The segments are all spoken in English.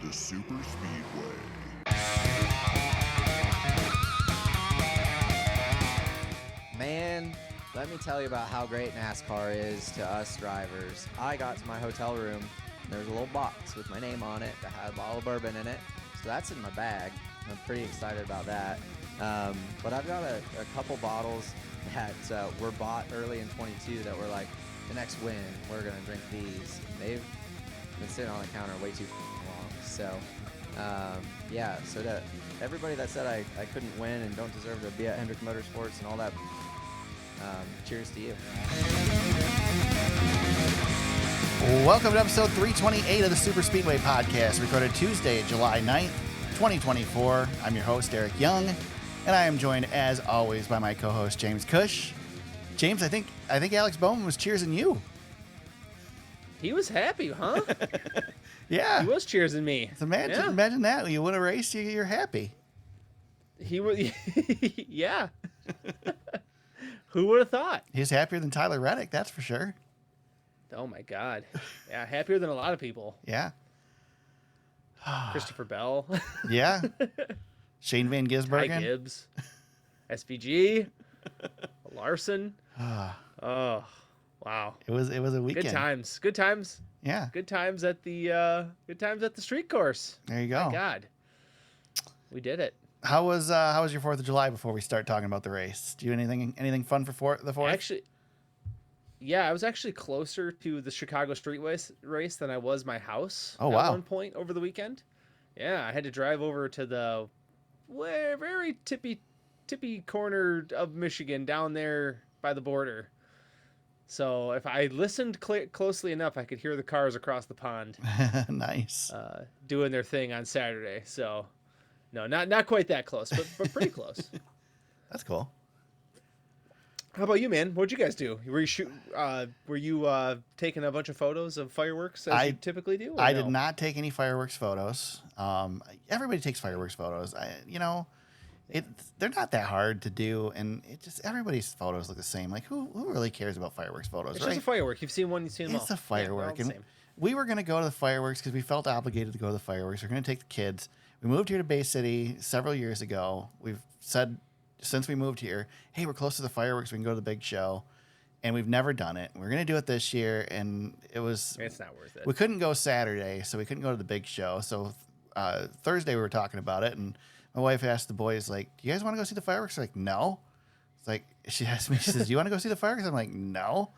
the Super Speedway. Man, let me tell you about how great NASCAR is to us drivers. I got to my hotel room, and there was a little box with my name on it that had a bottle of bourbon in it. So that's in my bag. I'm pretty excited about that. But I've got a couple bottles that were bought early in 22 that were like, the next win, we're going to drink these. They've been sitting on the counter way too long. So, yeah, so to everybody that said I couldn't win and don't deserve to be at Hendrick Motorsports and all that, cheers to you. Welcome to episode 328 of the Super Speedway podcast, recorded Tuesday, July 9th, 2024. I'm your host, Eric Young, and I am joined, as always, by my co-host, James Cush. James, I think Alex Bowman was cheersing you. He was happy, huh? Yeah. He was cheersing me. So imagine that. When you win a race, you're happy. He was, yeah. Who would have thought? He's happier than Tyler Reddick, that's for sure. Oh, my God. Yeah, happier than a lot of people. Yeah. Christopher Bell. Yeah. Shane Van Ty Gisbergen. Gibbs. SVG. Larson. Oh, wow. It was a weekend. Good times. Good times. Yeah. Good times at the street course. There you go. My God. We did it. How was your 4th of July before we start talking about the race? Do you anything fun for the 4th? Actually, yeah, I was actually closer to the Chicago street race than I was my house. Oh, at wow. one point over the weekend. Yeah, I had to drive over to the very tippy corner of Michigan down there by the border. So if I listened closely enough, I could hear the cars across the pond. Nice. Doing their thing on Saturday. So, no, not quite that close, but pretty close. That's cool. How about you, man? What'd you guys do? Were you taking a bunch of photos of fireworks as you typically do? I did not take any fireworks photos. Everybody takes fireworks photos. They're not that hard to do, and everybody's photos look the same. Like who really cares about fireworks photos? It's right? just a firework. You've seen one, you've seen them all. It's a firework, yeah, and we were going to go to the fireworks because we felt obligated to go to the fireworks. We're going to take the kids. We moved here to Bay City several years ago. We've said since we moved here, hey, we're close to the fireworks. We can go to the big show, and we've never done it. We're going to do it this year, and it's not worth it. We couldn't go Saturday, so we couldn't go to the big show. So Thursday we were talking about it, and my wife asked the boys, like, do you guys want to go see the fireworks? They're like, no. It's like, she asked me, she says, do you want to go see the fireworks? I'm like, no.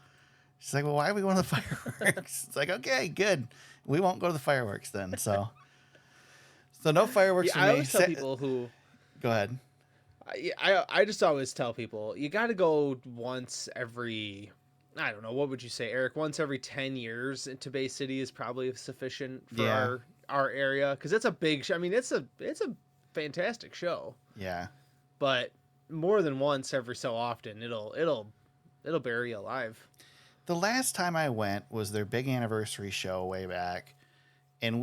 She's like, well, why are we going to the fireworks? It's like, okay, good. We won't go to the fireworks then. So no fireworks for me. I always tell people who... Go ahead. I just always tell people, you got to go once every... I don't know, what would you say, Eric? Once every 10 years into Bay City is probably sufficient for our area. Because it's a big... I mean, it's a fantastic show. Yeah. But more than once every so often, it'll bury you alive. The last time I went was their big anniversary show way back, and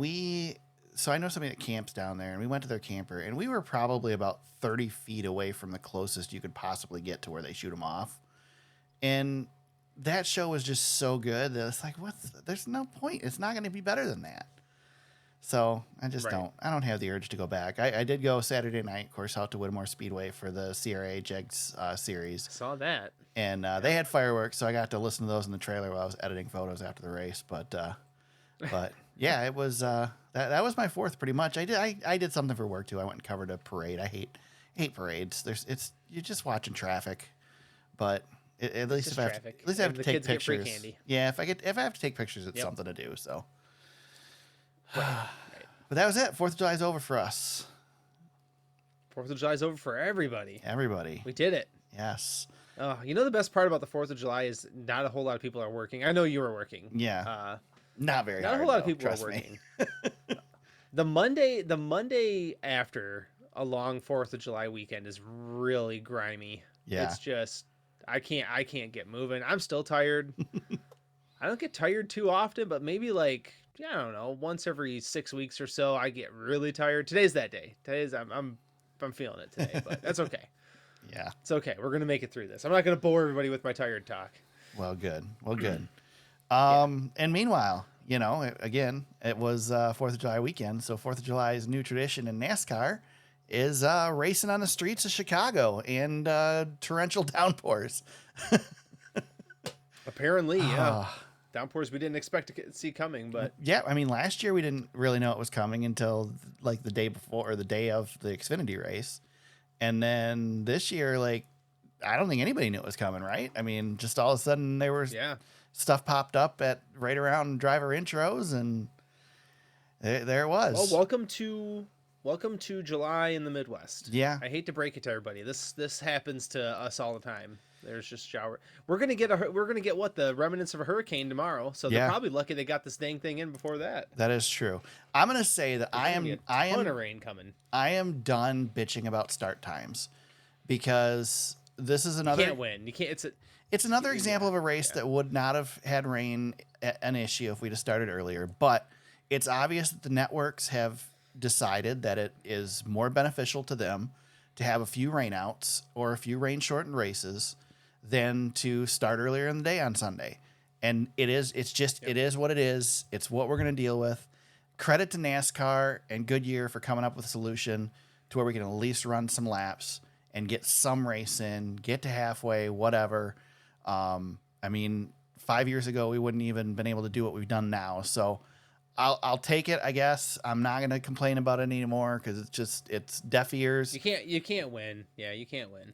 so I know somebody that camps down there, and we went to their camper, and we were probably about 30 feet away from the closest you could possibly get to where they shoot them off. And that show was just so good that it's like, there's no point. It's not going to be better than that. So I just don't have the urge to go back. I did go Saturday night, of course, out to Whittemore Speedway for the CRA JEGS series. Saw that. And they had fireworks, so I got to listen to those in the trailer while I was editing photos after the race. But yeah, it was that was my 4th pretty much. I did something for work too. I went and covered a parade. I hate parades. You're just watching traffic. But at least I have to take pictures. Free candy. Yeah, if I have to take pictures, it's something to do. So. Right. But that was it. 4th of July is over for us. 4th of July is over for everybody. Everybody. We did it. Yes. You know the best part about the 4th of July is not a whole lot of people are working. I know you were working. Yeah. Not very Not hard, a whole lot of though, people are working. The Monday after a long 4th of July weekend is really grimy. Yeah. It's just I can't get moving. I'm still tired. I don't get tired too often, but maybe like I don't know, once every 6 weeks or so, I get really tired. Today's that day. I'm feeling it today, but that's okay. Yeah, it's okay. We're gonna make it through this. I'm not gonna bore everybody with my tired talk. Well, good. And meanwhile, again, it was 4th of July weekend. So 4th of July's new tradition in NASCAR is racing on the streets of Chicago and torrential downpours. Apparently, yeah. Downpours we didn't expect to see coming, but yeah, I mean, last year we didn't really know it was coming until like the day before or the day of the Xfinity race. And then this year, like, I don't think anybody knew it was coming, right? I mean, just all of a sudden there was stuff popped up at right around driver intros, and there it was. Well, welcome to July in the Midwest. Yeah. I hate to break it to everybody. This happens to us all the time. There's just shower. We're gonna get what, the remnants of a hurricane tomorrow. So they're probably lucky they got this dang thing in before that. That is true. I'm gonna say that I am of rain coming. I am done bitching about start times, because this is another. You can't win. You can't. It's another example of a race that would not have had rain an issue if we'd have started earlier. But it's obvious that the networks have decided that it is more beneficial to them to have a few rainouts or a few rain shortened races than to start earlier in the day on Sunday. And it is what it is. It's what we're going to deal with. Credit to NASCAR and Goodyear for coming up with a solution to where we can at least run some laps and get some race in, get to halfway, whatever. I mean, 5 years ago, we wouldn't even been able to do what we've done now. So I'll take it, I guess. I'm not going to complain about it anymore, because it's deaf ears. You can't win. Yeah, you can't win.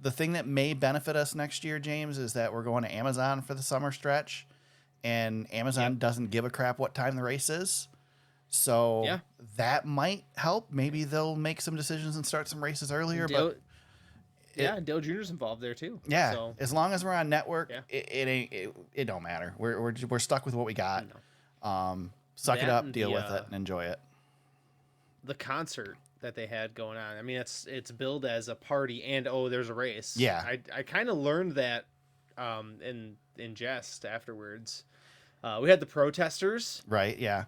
The thing that may benefit us next year, James, is that we're going to Amazon for the summer stretch, and Amazon doesn't give a crap what time the race is. So that might help. Maybe they'll make some decisions and start some races earlier. And Dale Jr.'s involved there too. Yeah, so. As long as we're on network, it don't matter. We're stuck with what we got. Suck it up, deal with it, and enjoy it. The concert that they had going on, I mean, it's billed as a party and there's a race. Yeah, I kind of learned that in jest afterwards. We had the protesters, right? Yeah,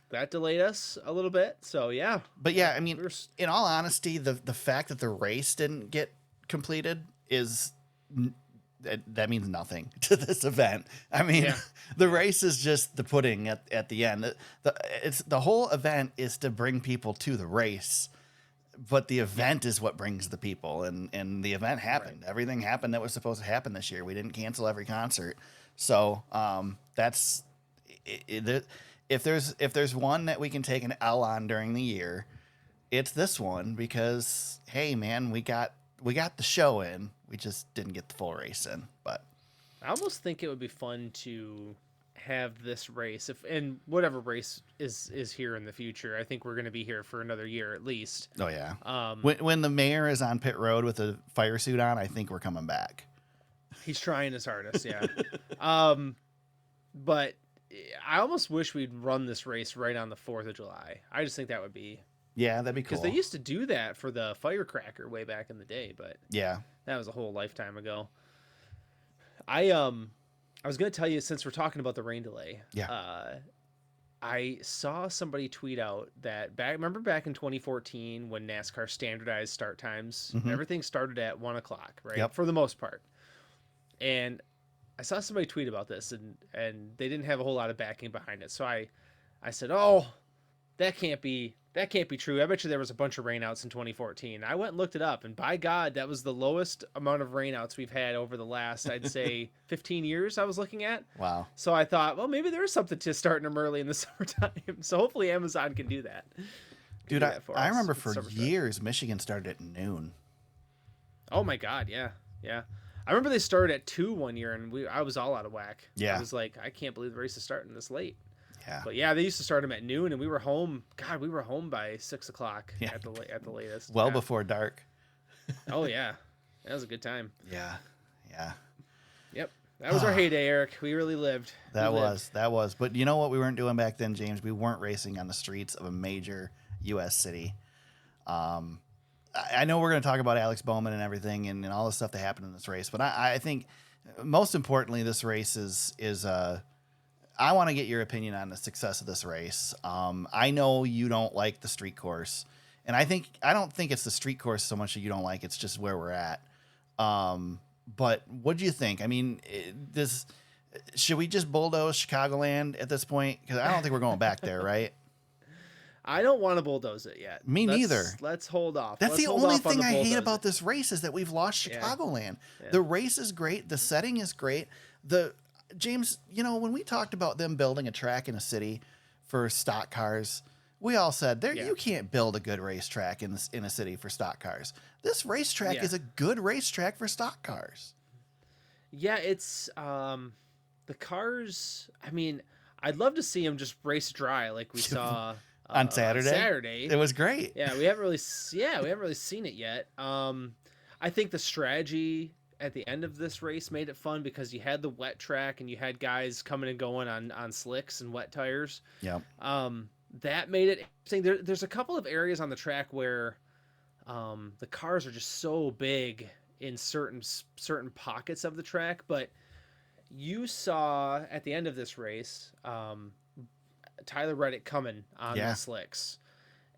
that delayed us a little bit. So yeah, but yeah, I mean, in all honesty, the fact that the race didn't get completed that means nothing to this event. I mean, the race is just the pudding at the end. The whole event is to bring people to the race, but the event is what brings the people. And the event happened. Right. Everything happened that was supposed to happen this year. We didn't cancel every concert. So that's it. If there's one that we can take an L on during the year, it's this one, because hey man, we got the show in. We just didn't get the full race in. But I almost think it would be fun to have this race, and whatever race is here in the future. I think we're going to be here for another year at least. Oh yeah. When the mayor is on pit road with a fire suit on, I think we're coming back. He's trying his hardest. Yeah. But I almost wish we'd run this race right on the 4th of July. I just think that would be. Yeah, that'd be cool. Because they used to do that for the firecracker way back in the day, but that was a whole lifetime ago. I was going to tell you, since we're talking about the rain delay, I saw somebody tweet out that remember back in 2014 when NASCAR standardized start times, everything started at 1 o'clock, right? Yep. For the most part. And I saw somebody tweet about this, and they didn't have a whole lot of backing behind it. So I said, that can't be true. I bet you there was a bunch of rainouts in 2014. I went and looked it up, and by God, that was the lowest amount of rainouts we've had over the last, I'd say, 15 years I was looking at. Wow. So I thought, well, maybe there's something to starting them early in the summertime. So hopefully Amazon can do that. Dude, I remember for years Michigan started at noon. Oh my God, yeah. I remember they started at 2 one year, and I was all out of whack. Yeah. I was like, I can't believe the race is starting this late. Yeah. But yeah, they used to start them at noon, and we were home. God, we were home by 6 o'clock at the latest. Well before dark. Oh yeah, that was a good time. Yeah. Yep, that was our heyday, Eric. We really lived. That was. But you know what we weren't doing back then, James? We weren't racing on the streets of a major U.S. city. I know we're going to talk about Alex Bowman and everything and all the stuff that happened in this race, but I think most importantly, this race is I want to get your opinion on the success of this race. I know you don't like the street course, and I don't think it's the street course so much that you don't like. It's just where we're at. But what do you think? I mean, Should we just bulldoze Chicagoland at this point? Because I don't think we're going back there, right? I don't want to bulldoze it yet. Me neither. Let's hold off. That's Let's the hold only off on thing the I hate bulldozing. about this race is that we've lost Chicagoland. Yeah. The race is great. The setting is great. James, when we talked about them building a track in a city for stock cars, we all said you can't build a good racetrack in a city for stock cars. This racetrack is a good racetrack for stock cars. Yeah, it's the cars. I mean, I'd love to see them just race dry like we saw on Saturday. It was great. Yeah, we haven't really seen it yet. I think the strategy at the end of this race made it fun because you had the wet track and you had guys coming and going on slicks and wet tires. Yeah. That made it interesting. There's a couple of areas on the track where the cars are just so big in certain pockets of the track, but you saw at the end of this race Tyler Reddick coming on the slicks,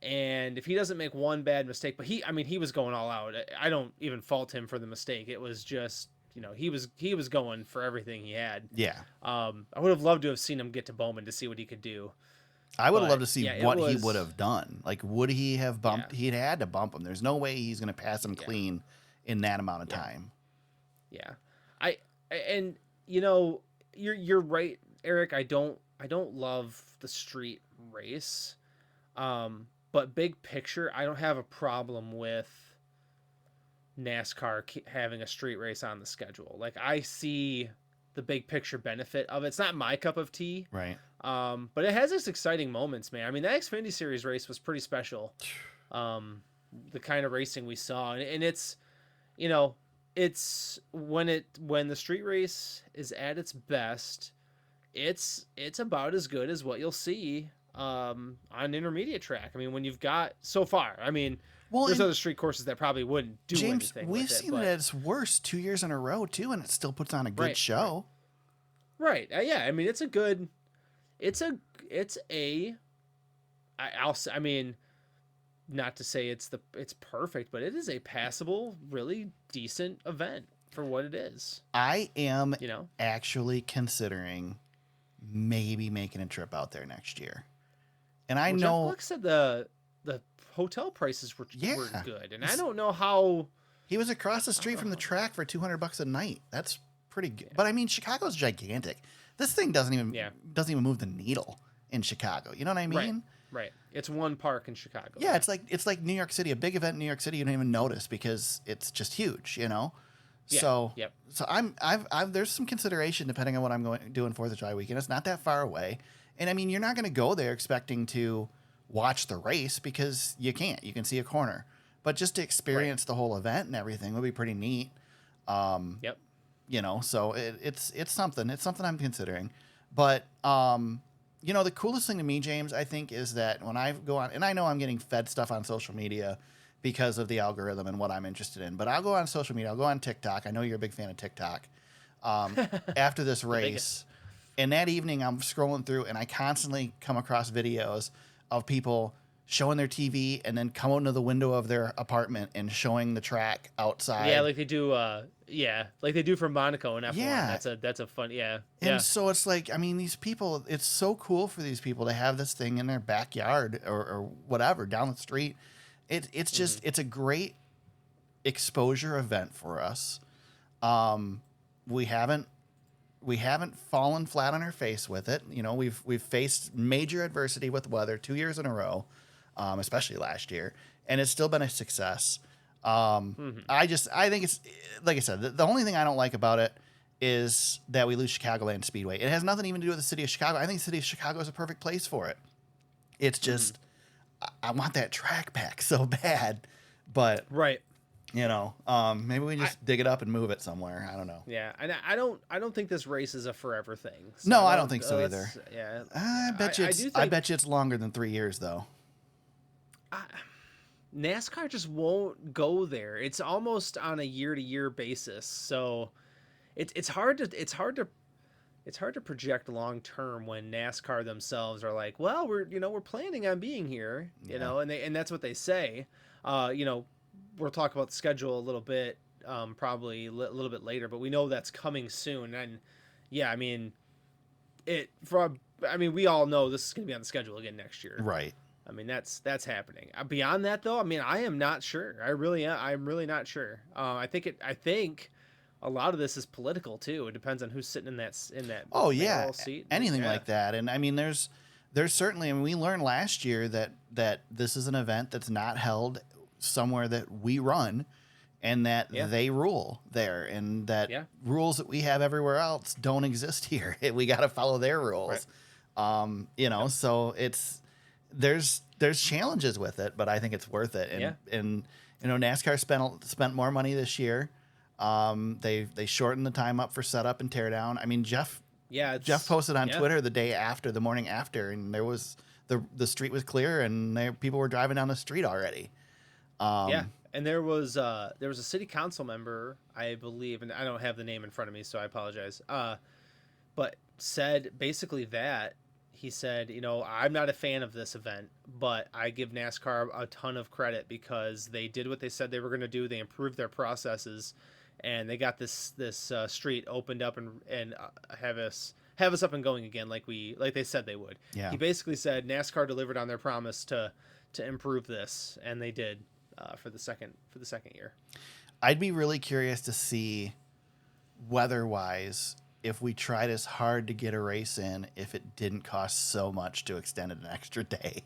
and if he doesn't make one bad mistake, but he was going all out. I don't even fault him for the mistake. It was just he was going for everything he had. Yeah. I would have loved to have seen him get to Bowman to see what he could do. I would have loved to see what he would have done. Like, would he have bumped? Yeah. He'd had to bump him. There's no way he's going to pass him clean in that amount of time. Yeah. You're right, Eric. I don't love the street race. But big picture, I don't have a problem with NASCAR having a street race on the schedule. Like, I see the big picture benefit of it. It's not my cup of tea. Right. But it has its exciting moments, man. I mean, that Xfinity Series race was pretty special. The kind of racing we saw, and it's, it's when the street race is at its best, it's about as good as what you'll see on intermediate track. I mean, when you've got so far, I mean, there's other street courses that probably wouldn't do James, anything. We've seen it at its worst 2 years in a row too, and it still puts on a good show. Right. Yeah. I mean, I mean, not to say it's perfect, but it is a passable, really decent event for what it is. I am actually considering maybe making a trip out there next year. And I know Jeff Gluck said the hotel prices were good, and I don't know how. He was across the street from the track for $200 a night. That's pretty good. But I mean, Chicago's gigantic. This thing doesn't even move the needle in Chicago. You know what I mean? Right. It's one park in Chicago. Yeah, it's like New York City, a big event in New York City you don't even notice because it's just huge, Yeah. So I've there's some consideration depending on what I'm doing 4th of July weekend. It's not that far away. And I mean, you're not going to go there expecting to watch the race because you can't. You can see a corner. But just to experience the whole event and everything would be pretty neat. So it's something. It's something I'm considering. But the coolest thing to me, James, I think is that when I go on, and I know I'm getting fed stuff on social media because of the algorithm and what I'm interested in, but I'll go on social media. I'll go on TikTok. I know you're a big fan of TikTok. After this race, and that evening I'm scrolling through and I constantly come across videos of people showing their TV and then coming to the window of their apartment and showing the track outside. Yeah, like they do. Like they do for Monaco and F1. Yeah, that's a fun. Yeah. And so it's like, I mean, these people. It's so cool for these people to have this thing in their backyard or whatever down the street. It's just it's a great exposure event for us. We haven't fallen flat on our face with it. We've faced major adversity with weather 2 years in a row. Especially last year, and it's still been a success. I think it's, like I said, the only thing I don't like about it is that we lose Chicagoland Speedway. It has nothing even to do with the city of Chicago. I think the city of Chicago is a perfect place for it. It's just, I want that track back so bad, but maybe we just dig it up and move it somewhere. I don't know. Yeah, and I don't think this race is a forever thing. So no, I don't think so either. Yeah, I bet you it's longer than 3 years though. NASCAR just won't go there. It's almost on a year-to-year basis, so it's hard to project long term when NASCAR themselves are like, well, we're planning on being here, and that's what they say. We'll talk about the schedule a little bit, probably a little bit later, but we know that's coming soon, and yeah, I mean, we all know this is going to be on the schedule again next year. Right. I mean, that's happening. Beyond that, though, I mean, I am not sure. I'm really not sure. I think a lot of this is political too. It depends on who's sitting in that Oh yeah, mayoral seat. anything like that. And I mean, there's certainly. I mean, we learned last year that this is an event that's not held somewhere that we run, and that they rule there, and that rules that we have everywhere else don't exist here. We got to follow their rules. Right. So there's challenges with it, but I think it's worth it. And NASCAR spent more money this year. They shortened the time up for setup and teardown. I mean, Jeff posted on Twitter the morning after, and there was the street was clear, and people were driving down the street already. And there was a city council member, I believe, and I don't have the name in front of me, so I apologize. But said basically that. He said, I'm not a fan of this event, but I give NASCAR a ton of credit because they did what they said they were going to do. They improved their processes, and they got this street opened up and have us up and going again like they said they would. Yeah. He basically said NASCAR delivered on their promise to improve this, and they did for the second year. I'd be really curious to see weather-wise if we tried as hard to get a race in, if it didn't cost so much to extend it an extra day.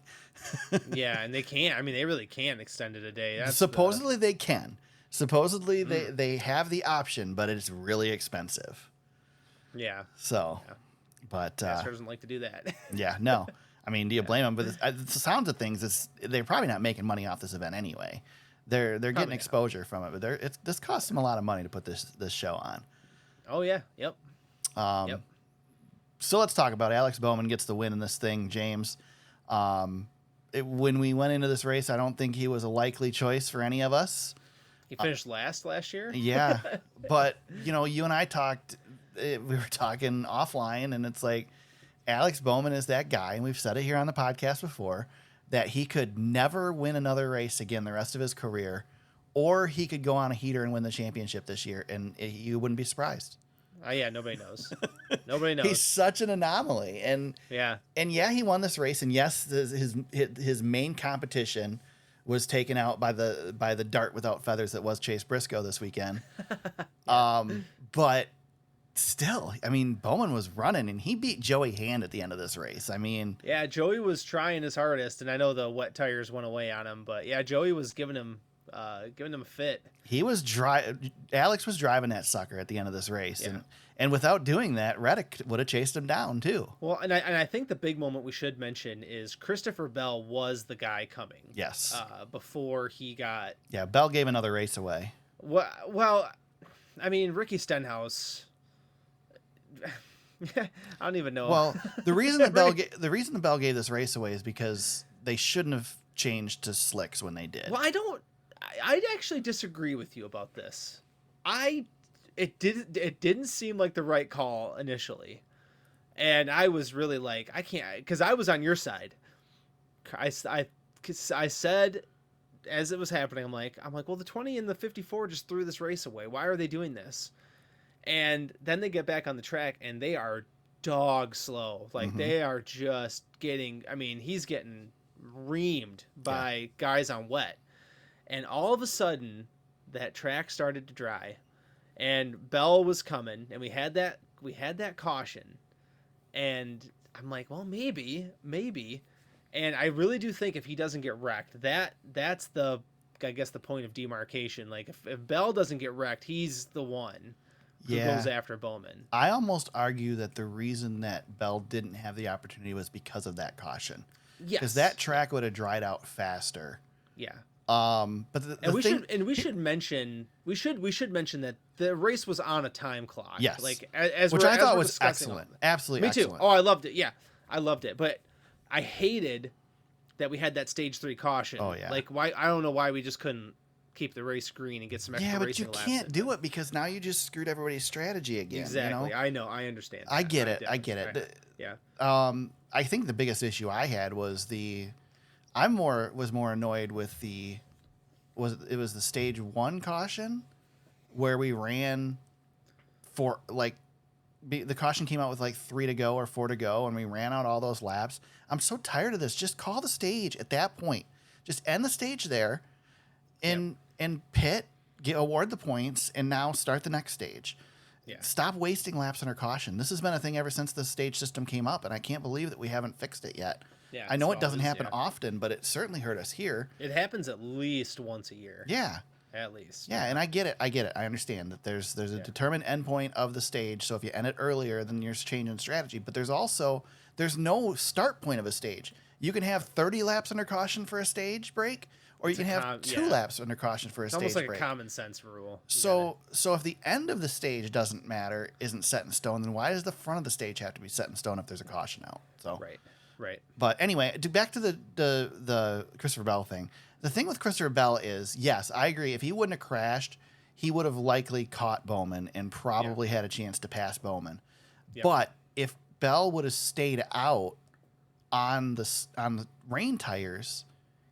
Yeah, and they can't. I mean, they really can extend it a day. Supposedly they can. Supposedly they have the option, but it's really expensive. Yeah. So, but NASCAR doesn't like to do that. Yeah, no. I mean, do you blame them? But the sounds of things, they're probably not making money off this event anyway. They're getting exposure from it, but this costs them a lot of money to put this show on. Oh yeah. Yep. So let's talk about Alex Bowman gets the win in this thing, James. When we went into this race, I don't think he was a likely choice for any of us. He finished last year. Yeah, but you and I talked. We were talking offline, and it's like Alex Bowman is that guy, and we've said it here on the podcast before, that he could never win another race again the rest of his career, or he could go on a heater and win the championship this year, and you wouldn't be surprised. Oh yeah, nobody knows. Nobody knows. He's such an anomaly, and he won this race, and yes, his main competition was taken out by the dart without feathers that was Chase Briscoe this weekend. But still, I mean, Bowman was running, and he beat Joey Hand at the end of this race. I mean, yeah, Joey was trying his hardest, and I know the wet tires went away on him, but yeah, Joey was giving him a fit. He was Alex was driving that sucker at the end of this race, and without doing that, Reddick would have chased him down too. Well, and I think the big moment we should mention is Christopher Bell was the guy coming. Yes. Before he got. Yeah, Bell gave another race away. Well, I mean, Ricky Stenhouse. I don't even know. Well, the reason that Bell gave this race away is because they shouldn't have changed to slicks when they did. Well, I'd actually disagree with you about this. It didn't seem like the right call initially, and I was really like, I can't, because I was on your side. I said as it was happening, I'm like, well, the 20 and the 54 just threw this race away. Why are they doing this? And then they get back on the track, and they are dog slow. Like they are just getting. I mean, he's getting reamed by guys on wet. And all of a sudden, that track started to dry, and Bell was coming, and we had that caution, and I'm like, well, maybe, and I really do think if he doesn't get wrecked, that's the point of demarcation. Like if Bell doesn't get wrecked, he's the one who goes after Bowman. I almost argue that the reason that Bell didn't have the opportunity was because of that caution. Yes, because that track would have dried out faster. Yeah. But we should mention that the race was on a time clock. Yes, like which I thought was excellent. Absolutely, me too. Oh, I loved it. Yeah, I loved it. But I hated that we had that stage 3 caution. Oh yeah. Like why? I don't know why we just couldn't keep the race green and get some extra racing. Yeah, but you can't do it because now you just screwed everybody's strategy again. Exactly. I know. I understand. I get it. Yeah. I think the biggest issue I had was was more annoyed with it was the stage 1 caution where we ran for like the caution came out with like 3 to go or 4 to go, and we ran out all those laps. I'm so tired of this. Just call the stage at that point. Just end the stage there, and pit, award the points, and now start the next stage. Yeah. Stop wasting laps under caution. This has been a thing ever since the stage system came up, and I can't believe that we haven't fixed it yet. Yeah, I know it doesn't happen often, but it certainly hurt us here. It happens at least once a year. Yeah. At least. Yeah, and I get it. I understand that there's a determined endpoint of the stage, so if you end it earlier, then you're changing strategy. But there's no start point of a stage. You can have 30 laps under caution for a stage break, or you can have 2 laps under caution for a stage break. It's almost like a common sense rule. So if the end of the stage doesn't matter, isn't set in stone, then why does the front of the stage have to be set in stone if there's a caution out? So Right. But anyway, back to the Christopher Bell thing. The thing with Christopher Bell is, yes, I agree. If he wouldn't have crashed, he would have likely caught Bowman and probably had a chance to pass Bowman. Yep. But if Bell would have stayed out on the rain tires,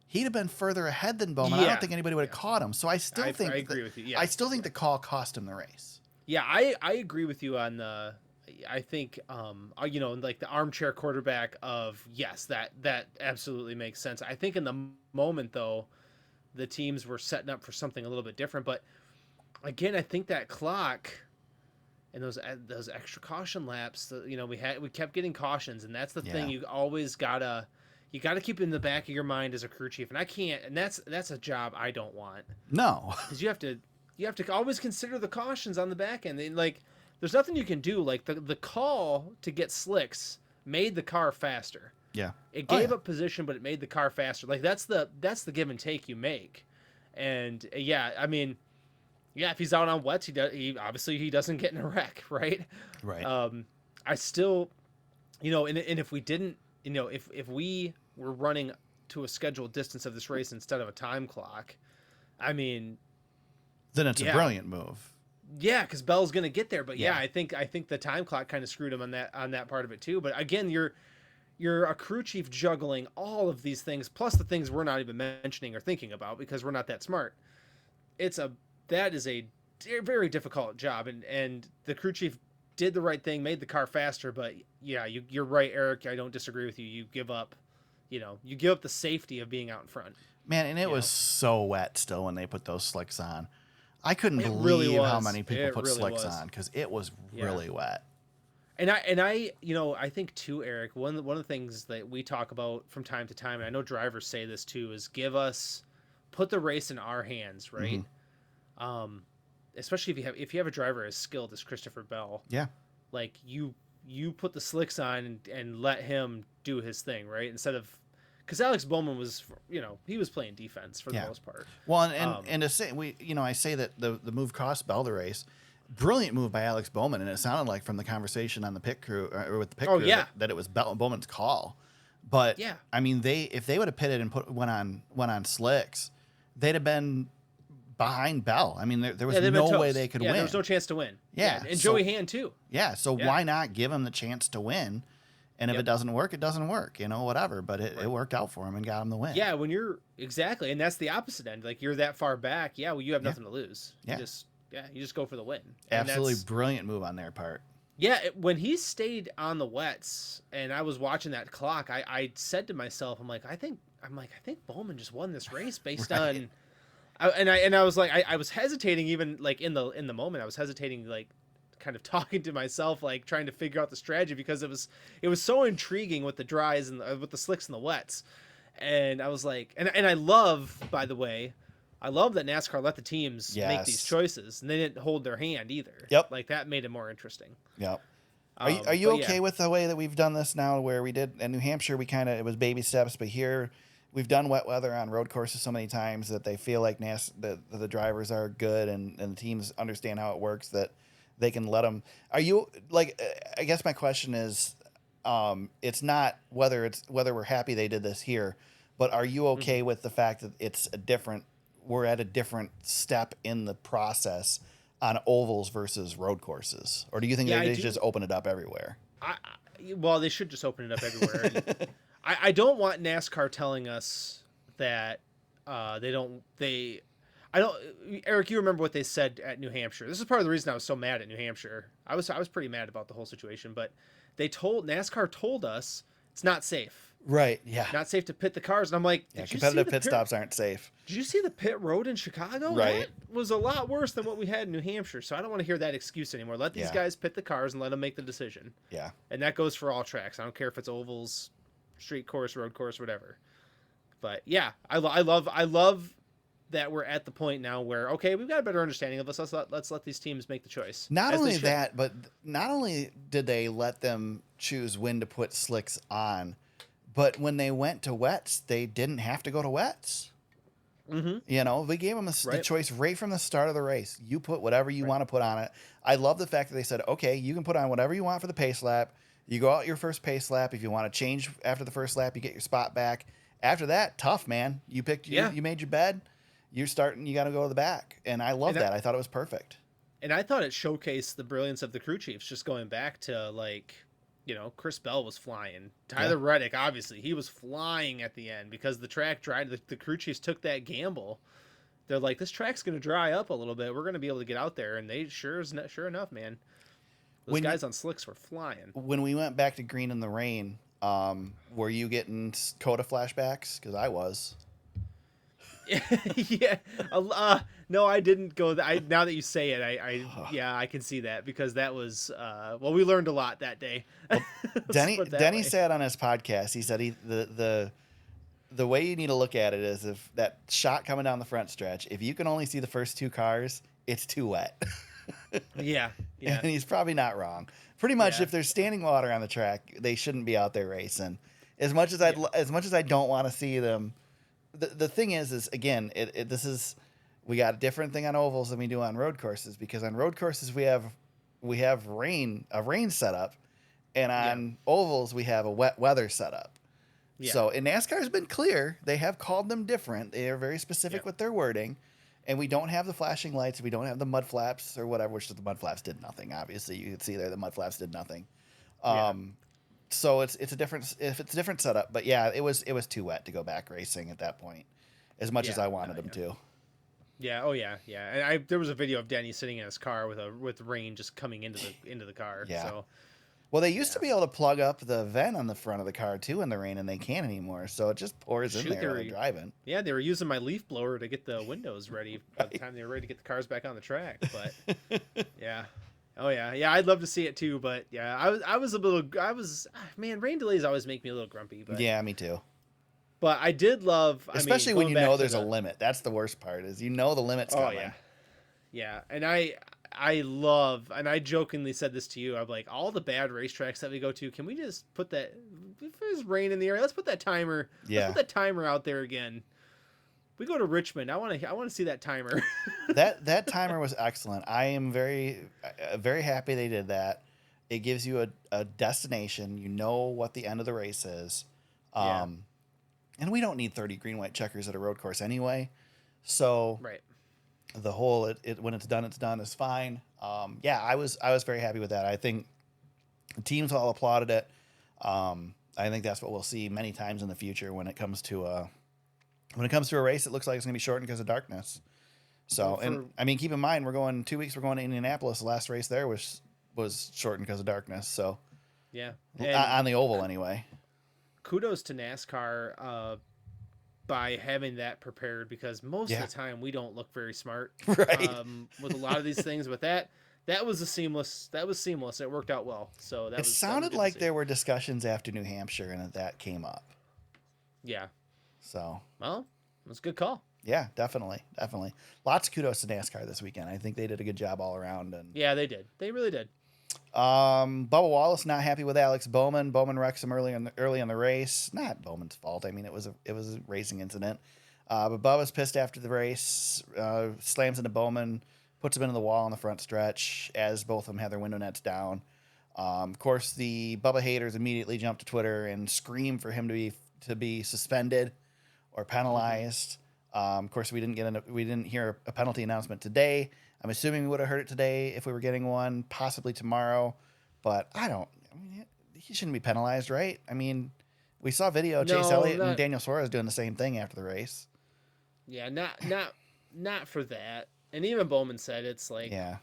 he'd have been further ahead than Bowman. I don't think anybody would have caught him. So I agree with you. Yeah. I still think the call cost him the race. Yeah, I agree with you on the. I think, like the armchair quarterback of, yes, that absolutely makes sense. I think in the moment, though, the teams were setting up for something a little bit different. But again, I think that clock and those extra caution laps, we kept getting cautions, and that's the thing you always gotta keep in the back of your mind as a crew chief. And I can't, and that's a job I don't want. No, because you have to always consider the cautions on the back end. And like, there's nothing you can do. Like the call to get slicks made the car faster. Yeah. It gave up position, but it made the car faster. Like that's the give and take you make. And if he's out on wets, he obviously doesn't get in a wreck, right? Right. I still, and if we didn't, if we were running to a scheduled distance of this race instead of a time clock, then it's a brilliant move. Yeah, because Bell's going to get there, but I think the time clock kind of screwed him on that part of it too. But again, you're a crew chief juggling all of these things, plus the things we're not even mentioning or thinking about because we're not that smart. That is a very difficult job, and the crew chief did the right thing, made the car faster. But you're right, Eric. I don't disagree with you. You give up the safety of being out in front. Man, and it was so wet still when they put those slicks on. I couldn't believe how many people put slicks on because it was really wet. And I think too, Eric, one of the things that we talk about from time to time, and I know drivers say this too, is put the race in our hands, right? Mm-hmm. Especially if you have a driver as skilled as Christopher Bell. Yeah. Like you put the slicks on and let him do his thing, right? Instead of, because Alex Bowman was, he was playing defense for the most part. Well, and to say I say that the move cost Bell the race. Brilliant move by Alex Bowman, and it sounded like from the conversation on the pit crew or with the pit crew that it was Bowman's call. But if they would have pitted and went on slicks, they'd have been behind Bell. There was no way they could win. There was no chance to win. Yeah, and Joey Hand too. Yeah, so why not give him the chance to win? And if it doesn't work, it doesn't work, whatever. But it worked out for him and got him the win. Yeah, when you're exactly, and that's the opposite end. Like you're that far back, you have nothing to lose. Yeah. You just go for the win. Absolutely brilliant move on their part. Yeah, when he stayed on the wets, and I was watching that clock, I said to myself, I think Bowman just won this race based on. I was like, I was hesitating even like in the moment. I was hesitating like, kind of talking to myself, like trying to figure out the strategy because it was so intriguing with the dries and with the slicks and the wets, and I was like, and I love, by the way. I love that NASCAR let the teams make these choices, and they didn't hold their hand either. Yep. Like, that made it more interesting. Yep. Are you okay with the way that we've done this now, where we did in New Hampshire, it was baby steps, but here we've done wet weather on road courses so many times that they feel like the drivers are good and the teams understand how it works, that they can let them. Are you, like, I guess my question is, it's not whether we're happy they did this here, but are you okay with the fact that we're at a different step in the process on ovals versus road courses? Or do you think they just open it up everywhere? Well, they should just open it up everywhere. I don't want NASCAR telling us that I I don't, Eric, you remember what they said at New Hampshire. This is part of the reason I was so mad at New Hampshire. I was pretty mad about the whole situation, but NASCAR told us it's not safe. Right. Yeah. Not safe to pit the cars. And I'm like, Yeah, competitive pit stops aren't safe. Did you see the pit road in Chicago? Right. That was a lot worse than what we had in New Hampshire. So I don't want to hear that excuse anymore. Let these guys pit the cars and let them make the decision. Yeah. And that goes for all tracks. I don't care if it's ovals, street course, road course, whatever. But yeah, I love that we're at the point now where, okay, we've got a better understanding of this. Let's let these teams make the choice. Not only that, but not only did they let them choose when to put slicks on, but when they went to wets, they didn't have to go to wets. Mm-hmm. You know, we gave them the choice right from the start of the race. You put whatever you want to put on it. I love the fact that they said, okay, you can put on whatever you want for the pace lap. You go out your first pace lap. If you want to change after the first lap, you get your spot back. After that, tough, man. You picked, you made your bed. You're starting, you got to go to the back. And I love that. I thought it was perfect. And I thought it showcased the brilliance of the crew chiefs, just going back to, like, you know, Chris Bell was flying. Tyler Reddick, obviously, he was flying at the end because the track dried. The crew chiefs took that gamble. They're like, this track's going to dry up a little bit. We're going to be able to get out there. And they sure enough, man. Those guys on slicks were flying. When we went back to green in the rain, were you getting Coda flashbacks? Because I was. Yeah. No, I didn't go. Now that you say it, I can see that because that was we learned a lot that day. Well, Denny said on his podcast, he said the way you need to look at it is if that shot coming down the front stretch, if you can only see the first two cars, it's too wet. Yeah. And he's probably not wrong. Pretty much, if there's standing water on the track, they shouldn't be out there racing. As much as I don't want to see them. The thing is again, we got a different thing on ovals than we do on road courses because on road courses we have a rain setup, and on ovals we have a wet weather setup. Yeah. So, and NASCAR has been clear; they have called them different. They are very specific with their wording, and we don't have the flashing lights. We don't have the mud flaps or whatever. Which the mud flaps did nothing. Obviously, you can see there the mud flaps did nothing. So it's a different setup, but yeah, it was too wet to go back racing at that point, as much as I wanted them to. Yeah. Oh yeah. Yeah. And there was a video of Denny sitting in his car with rain just coming into the car. Yeah. So. Well, they used to be able to plug up the vent on the front of the car too in the rain, and they can't anymore. So it just pours in there while they're driving. Yeah, they were using my leaf blower to get the windows ready by the time they were ready to get the cars back on the track. But yeah. Oh yeah, I'd love to see it too, but yeah, rain delays always make me a little grumpy, but yeah, me too. But I did love, especially when you know there's a limit. That's the worst part is the limit's coming. Yeah, and I love, and I jokingly said this to you. I'm like, all the bad racetracks that we go to, can we just put that? If there's rain in the area, let's put that timer. Yeah, let's put that timer out there again. We go to Richmond. I want to see that timer. that timer was excellent. I am very happy they did that. It gives you a destination. You know what the end of the race is. And we don't need 30 green white checkers at a road course anyway. So the whole it when it's done is fine. I was very happy with that. I think the teams all applauded it. I think that's what we'll see many times in the future when it comes to a race. It looks like it's going to be shortened because of darkness. So, keep in mind, we're going 2 weeks. We're going to Indianapolis. The last race there was shortened because of darkness. So, yeah, on the oval anyway. Kudos to NASCAR by having that prepared because most of the time we don't look very smart with a lot of these things. But that was seamless. It worked out well. So it sounded like there were discussions after New Hampshire and that came up. Yeah. So, well, it was a good call. Yeah, definitely. Lots of kudos to NASCAR this weekend. I think they did a good job all around. And yeah, they did. They really did. Bubba Wallace not happy with Alex Bowman. Bowman wrecks him early in the race. Not Bowman's fault. I mean, it was a racing incident. But Bubba's pissed after the race. Slams into Bowman, puts him into the wall on the front stretch as both of them had their window nets down. Of course, the Bubba haters immediately jumped to Twitter and screamed for him to be suspended or penalized. Of course, we didn't hear a penalty announcement today. I'm assuming we would have heard it today if we were getting one, possibly tomorrow. But he shouldn't be penalized, right? I mean, we saw video of Chase Elliott and Daniel Suarez doing the same thing after the race. Yeah, not not for that. And even Bowman said it's like Yeah.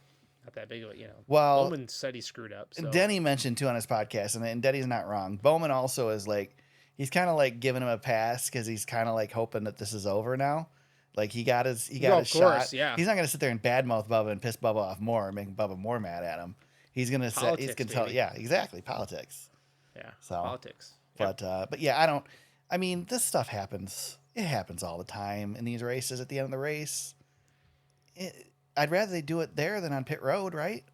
not that big of a, Well, Bowman said he screwed up. So. Denny mentioned too on his podcast, and Denny's not wrong. Bowman also is like, he's kind of like giving him a pass because he's kind of like hoping that this is over now. Like he got his shot. Yeah. He's not going to sit there and badmouth Bubba and piss Bubba off more and make Bubba more mad at him. He's going to say, he's going to tell, yeah, exactly, politics. Yeah, so politics. But yeah, I mean, this stuff happens. It happens all the time in these races. At the end of the race, I'd rather they do it there than on pit road, right?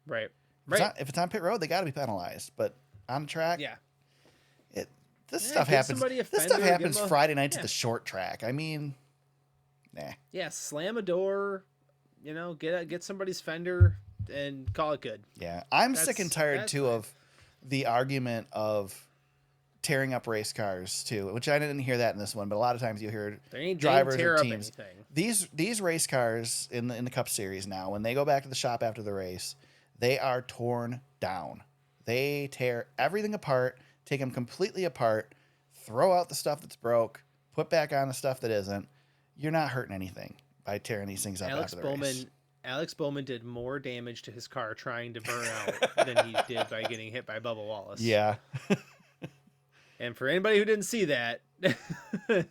Right. If it's on pit road, they got to be penalized. But on track, yeah. This stuff happens. This stuff happens Friday nights at the short track. I mean, nah. Yeah, slam a door, get somebody's fender and call it good. Yeah, I'm sick and tired too of the argument of tearing up race cars too, which I didn't hear that in this one, but a lot of times you hear drivers or teams. These race cars in the Cup Series now, when they go back to the shop after the race, they are torn down. They tear everything apart, take them completely apart, throw out the stuff that's broke, put back on the stuff that isn't. You're not hurting anything by tearing these things up after the race. Alex Bowman did more damage to his car trying to burn out than he did by getting hit by Bubba Wallace. Yeah. And for anybody who didn't see that,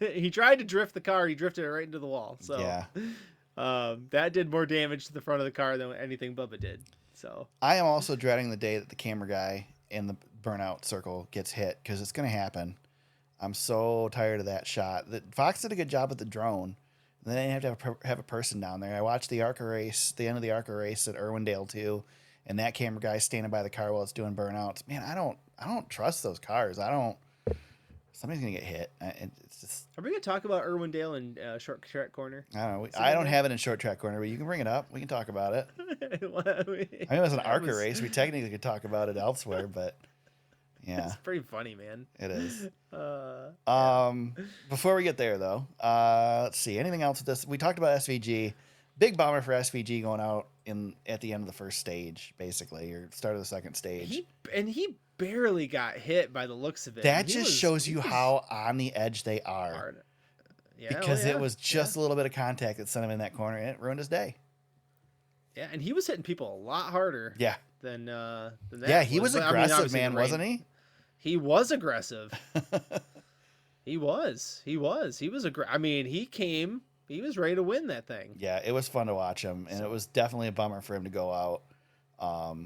he tried to drift the car. He drifted it right into the wall. So yeah. That did more damage to the front of the car than anything Bubba did. So I am also dreading the day that the camera guy in the burnout circle gets hit, because it's going to happen. I'm so tired of that shot. Fox did a good job with the drone. And then they have to have a person down there. I watched the ARCA race, the end of the ARCA race at Irwindale too, and that camera guy standing by the car while it's doing burnouts. Man, I don't trust those cars. Somebody's gonna get hit. It's just. Are we gonna talk about Irwindale and Short Track Corner? I don't know. I don't have it in Short Track Corner, but you can bring it up. We can talk about it. I mean, it was an ARCA race. We technically could talk about it elsewhere, but yeah, it's pretty funny, man. It is. Before we get there, though, let's see. Anything else with this? We talked about SVG. Big bummer for SVG going out at the end of the first stage, basically, or start of the second stage. He barely got hit by the looks of it. That just shows you how on the edge they are. Hard. Yeah, because it was just a little bit of contact that sent him in that corner, and it ruined his day. Yeah, and he was hitting people a lot harder. Yeah. Than that. Yeah, he was aggressive, man, wasn't he? He was aggressive. He was aggressive. I mean, he was ready to win that thing. Yeah, it was fun to watch him, and it was definitely a bummer for him to go out.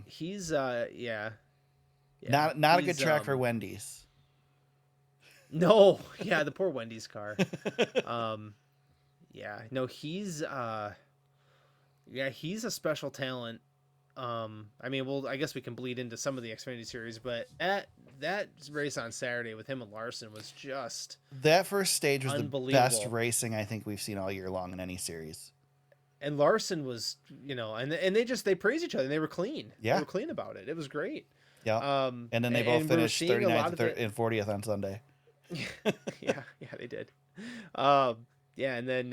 He's not a good track for Wendy's. No, yeah, the poor Wendy's car. He's a special talent. I mean, I guess we can bleed into some of the Xfinity series, but that race on Saturday with him and Larson was just that first stage was the best racing I think we've seen all year long in any series. And Larson was, and they praised each other. And they were clean. Yeah, they were clean about it. It was great. Yeah. And then they both finished 39th and 40th on Sunday. yeah, they did. And then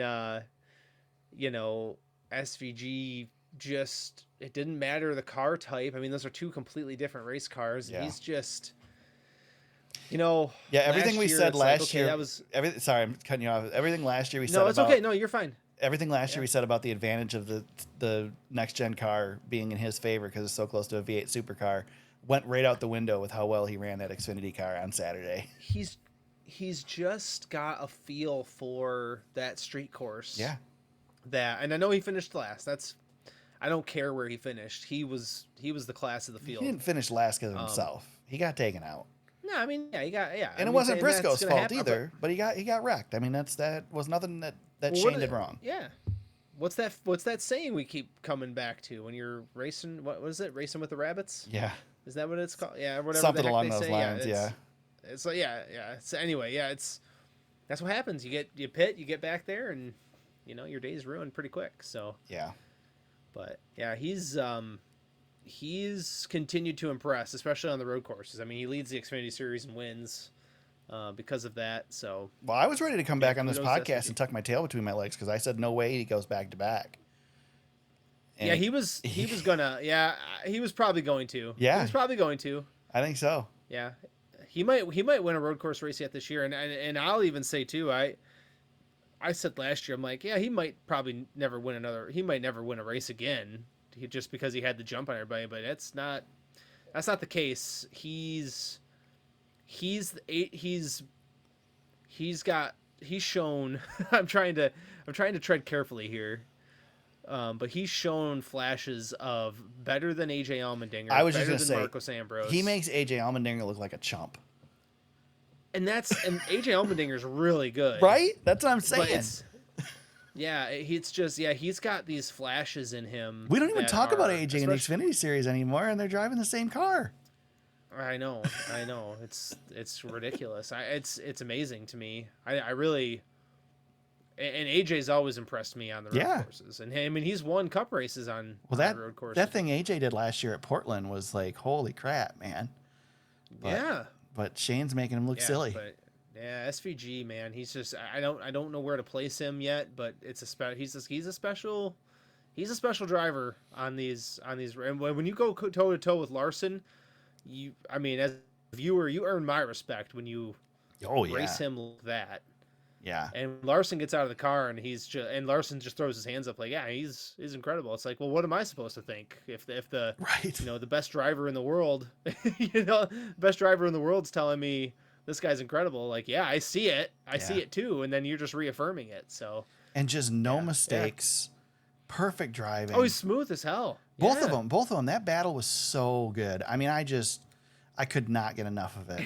SVG just, it didn't matter the car type. I mean, those are two completely different race cars. Yeah. He's just, everything we said last year. That was sorry, I'm cutting you off. Everything last year we said. No, it's okay. No, you're fine. Everything last year we said about the advantage of the next gen car being in his favor because it's so close to a V8 supercar went right out the window with how well he ran that Xfinity car on Saturday. He's just got a feel for that street course. Yeah. And I know he finished last. I don't care where he finished. He was the class of the field. He didn't finish last because of himself. He got taken out. No, I mean, yeah. And it wasn't Briscoe's fault either, but he got wrecked. I mean, that was nothing that Shane did wrong. Yeah. What's that saying we keep coming back to when you're racing? What was it? Racing with the rabbits? Yeah. Is that what it's called? Yeah, whatever. Something the heck along they those say. lines. Yeah. It's like yeah. So anyway, that's what happens. You pit, you get back there, and your day's ruined pretty quick. So yeah. But yeah, he's continued to impress, especially on the road courses. I mean, he leads the Xfinity Series and wins because of that. So well, I was ready to come back on this podcast and tuck my tail between my legs because I said no way he goes back to back. And yeah, he was gonna. Yeah, he was probably going to. Yeah, he was probably going to. I think so. Yeah, he might win a road course race yet this year, and I'll even say too, I said last year, I'm like, yeah, he might probably never win a race again, just because he had the jump on everybody. But that's not the case. He's shown. I'm trying to tread carefully here. But he's shown flashes of better than AJ Allmendinger. I was just gonna better than say, Marcos Ambrose. he makes AJ Allmendinger look like a chump. And AJ Allmendinger's really good. Right? That's what I'm But saying. he's got these flashes in him. We don't even that talk about are- AJ in the Xfinity series anymore, and they're driving the same car. I know. It's ridiculous. It's amazing to me. I really. And AJ's always impressed me on the road courses, and I mean he's won cup races on the road courses. That thing AJ did last year at Portland was like, holy crap, man. But Shane's making him look silly. But SVG, man, he's just I don't know where to place him yet, but it's he's a special driver on these. And when you go toe to toe with Larson, as a viewer, you earn my respect when you race him like that. Yeah. And Larson gets out of the car and Larson just throws his hands up like, yeah, he's incredible. It's like, well, what am I supposed to think if the the best driver in the world, best driver in the world's telling me this guy's incredible? Like, yeah, I see it. I see it too. And then you're just reaffirming it. So. And just no mistakes. Perfect driving. Oh, he's smooth as hell. Both of them. That battle was so good. I mean, I could not get enough of it.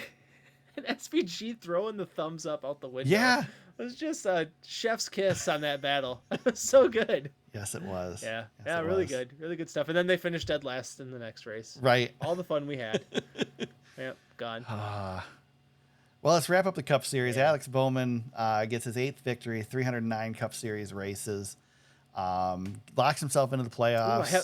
And SVG throwing the thumbs up out the window. Yeah. It was just a chef's kiss on that battle. It was so good. Yes, it was. Yeah. Yes, Really good. Really good stuff. And then they finished dead last in the next race. Right. All the fun we had. Yep, gone. Well, let's wrap up the Cup Series. Alex Bowman gets his 8th victory, 309 Cup Series races. Locks himself into the playoffs. Ooh,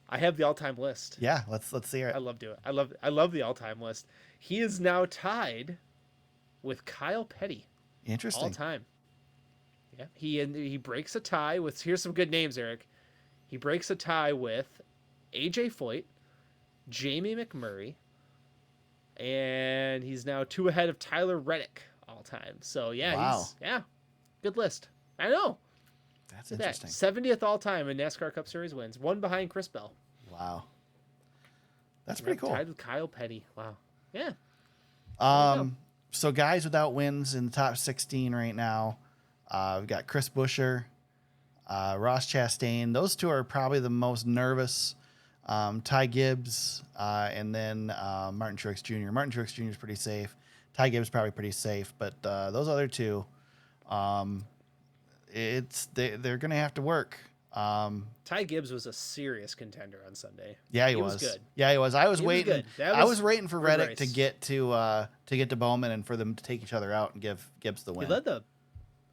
I have the all-time list. Yeah, let's see it. I love doing it. I love the all-time list. He is now tied with Kyle Petty. Interesting. All time. Yeah. He breaks a tie with, here's some good names, Eric. He breaks a tie with AJ Foyt, Jamie McMurray, and he's now 2 ahead of Tyler Reddick all time. So Wow. Good list. I know. That's interesting. 70th all time in NASCAR Cup Series wins, one behind Chris Bell. Wow. That's pretty cool. Tied with Kyle Petty. Wow. Yeah. So guys without wins in the top 16 right now, we've got Chris Buescher, Ross Chastain. Those two are probably the most nervous. Ty Gibbs, and then Martin Truex Jr. Martin Truex Jr. is pretty safe. Ty Gibbs probably pretty safe, but those other two, they're going to have to work. Ty Gibbs was a serious contender on Sunday. Yeah, he was good. Yeah, he was. I was waiting. I was waiting for Reddick race. to get to Bowman and for them to take each other out and give Gibbs the win. He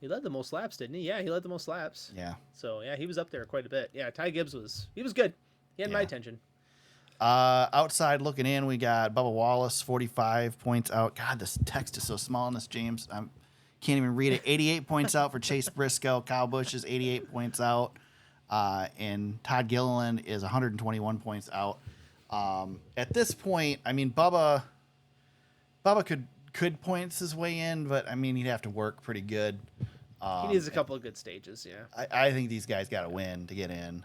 led the most laps, didn't he? Yeah, he led the most laps. Yeah. So yeah, he was up there quite a bit. Yeah, Ty Gibbs was good. He had my attention. Outside looking in, we got Bubba Wallace, 45 points out. God, this text is so small in this, James. I can't even read it. 88 points out for Chase Briscoe. Kyle Busch is 88 points out. And Todd Gilliland is 121 points out. At this point, I mean, Bubba could points his way in, but I mean, he'd have to work pretty good. He needs a couple of good stages. Yeah. I think these guys got to win to get in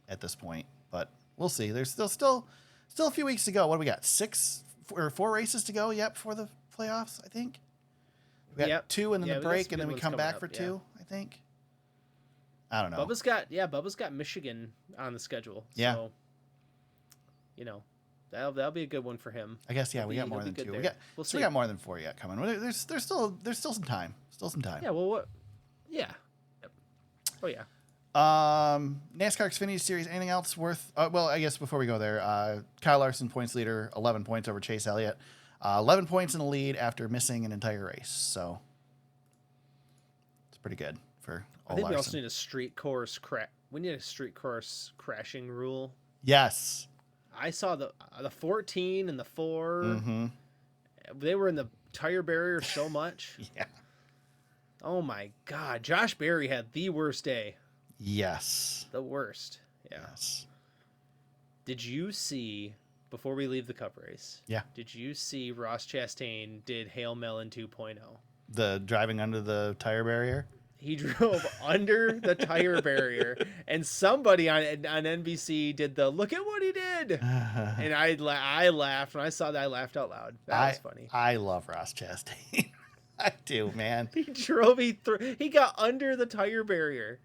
at this point, but we'll see. There's still a few weeks to go. What do we got? 4 races to go yet before the playoffs, I think. We got 2 and then the break, and then we come back for 2, I think. I don't know. Bubba's got Michigan on the schedule. Yeah. So, that'll be a good one for him. I guess we got more than 2. We got more than 4 yet coming. There's still some time. Yeah. Well, what? Yeah. Yep. Oh yeah. NASCAR Xfinity Series. Anything else worth? Well, I guess before we go there, Kyle Larson points leader, 11 points over Chase Elliott, 11 points in the lead after missing an entire race. So it's pretty good for. I think we also need a street course We need a street course crashing rule. Yes. I saw the 14 and the 4. Mm-hmm. They were in the tire barrier so much. Yeah. Oh my God. Josh Berry had the worst day. Yes. The worst. Yeah. Yes. Did you see, before we leave the Cup race? Yeah. Did you see Ross Chastain did Hail Melon 2.0? The driving under the tire barrier. He drove under the tire barrier, and somebody on NBC did the look at what he did, and I laughed when I saw that. I laughed out loud. That was funny. I love Ross Chastain. I do, man. He got under the tire barrier.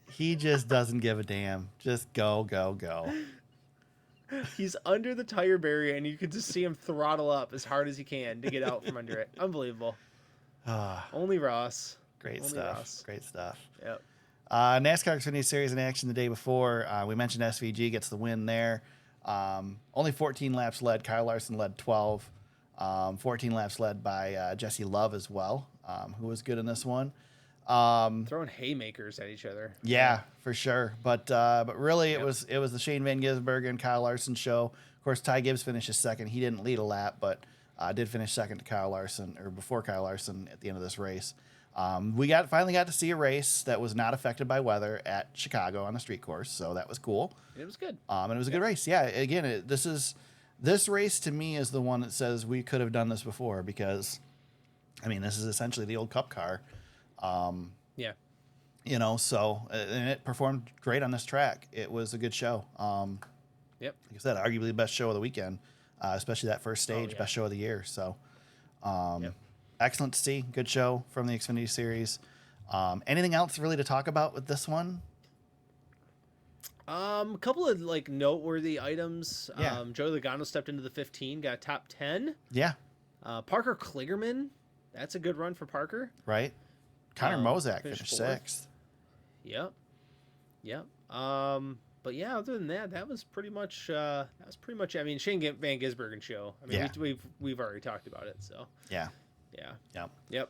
He just doesn't give a damn. Just go. He's under the tire barrier, and you can just see him throttle up as hard as he can to get out from under it. Unbelievable. Only Ross. Great Only stuff. Ross. Great stuff. Yep. NASCAR Xfinity Series in action the day before. We mentioned SVG gets the win there. Only 14 laps led. Kyle Larson led 12. 14 laps led by Jesse Love as well, who was good in this one. Throwing haymakers at each other. Yeah, for sure. But really, it was the Shane Van Gisbergen, Kyle Larson show. Of course, Ty Gibbs finishes second. He didn't lead a lap, but did finish second to Kyle Larson, or before Kyle Larson at the end of this race. We finally got to see a race that was not affected by weather at Chicago on the street course, so that was cool. It was good. And it was a good race. Yeah, again, this race to me is the one that says we could have done this before, because, I mean, this is essentially the old Cup car. Yeah. You know, so, and it performed great on this track. It was a good show. Yep. Like I said, arguably the best show of the weekend, especially that first stage, best show of the year. So, excellent to see. Good show from the Xfinity Series. Anything else really to talk about with this one? A couple of like noteworthy items. Yeah. Joey Logano stepped into the 15, got top 10. Yeah. Parker Kligerman, that's a good run for Parker. Right. Connor Mozak finished finished fourth. 6th. Yep. But yeah, other than that, that was pretty much. I mean, Shane Van Gisbergen show. I mean, we've already talked about it. So Yeah. Yep.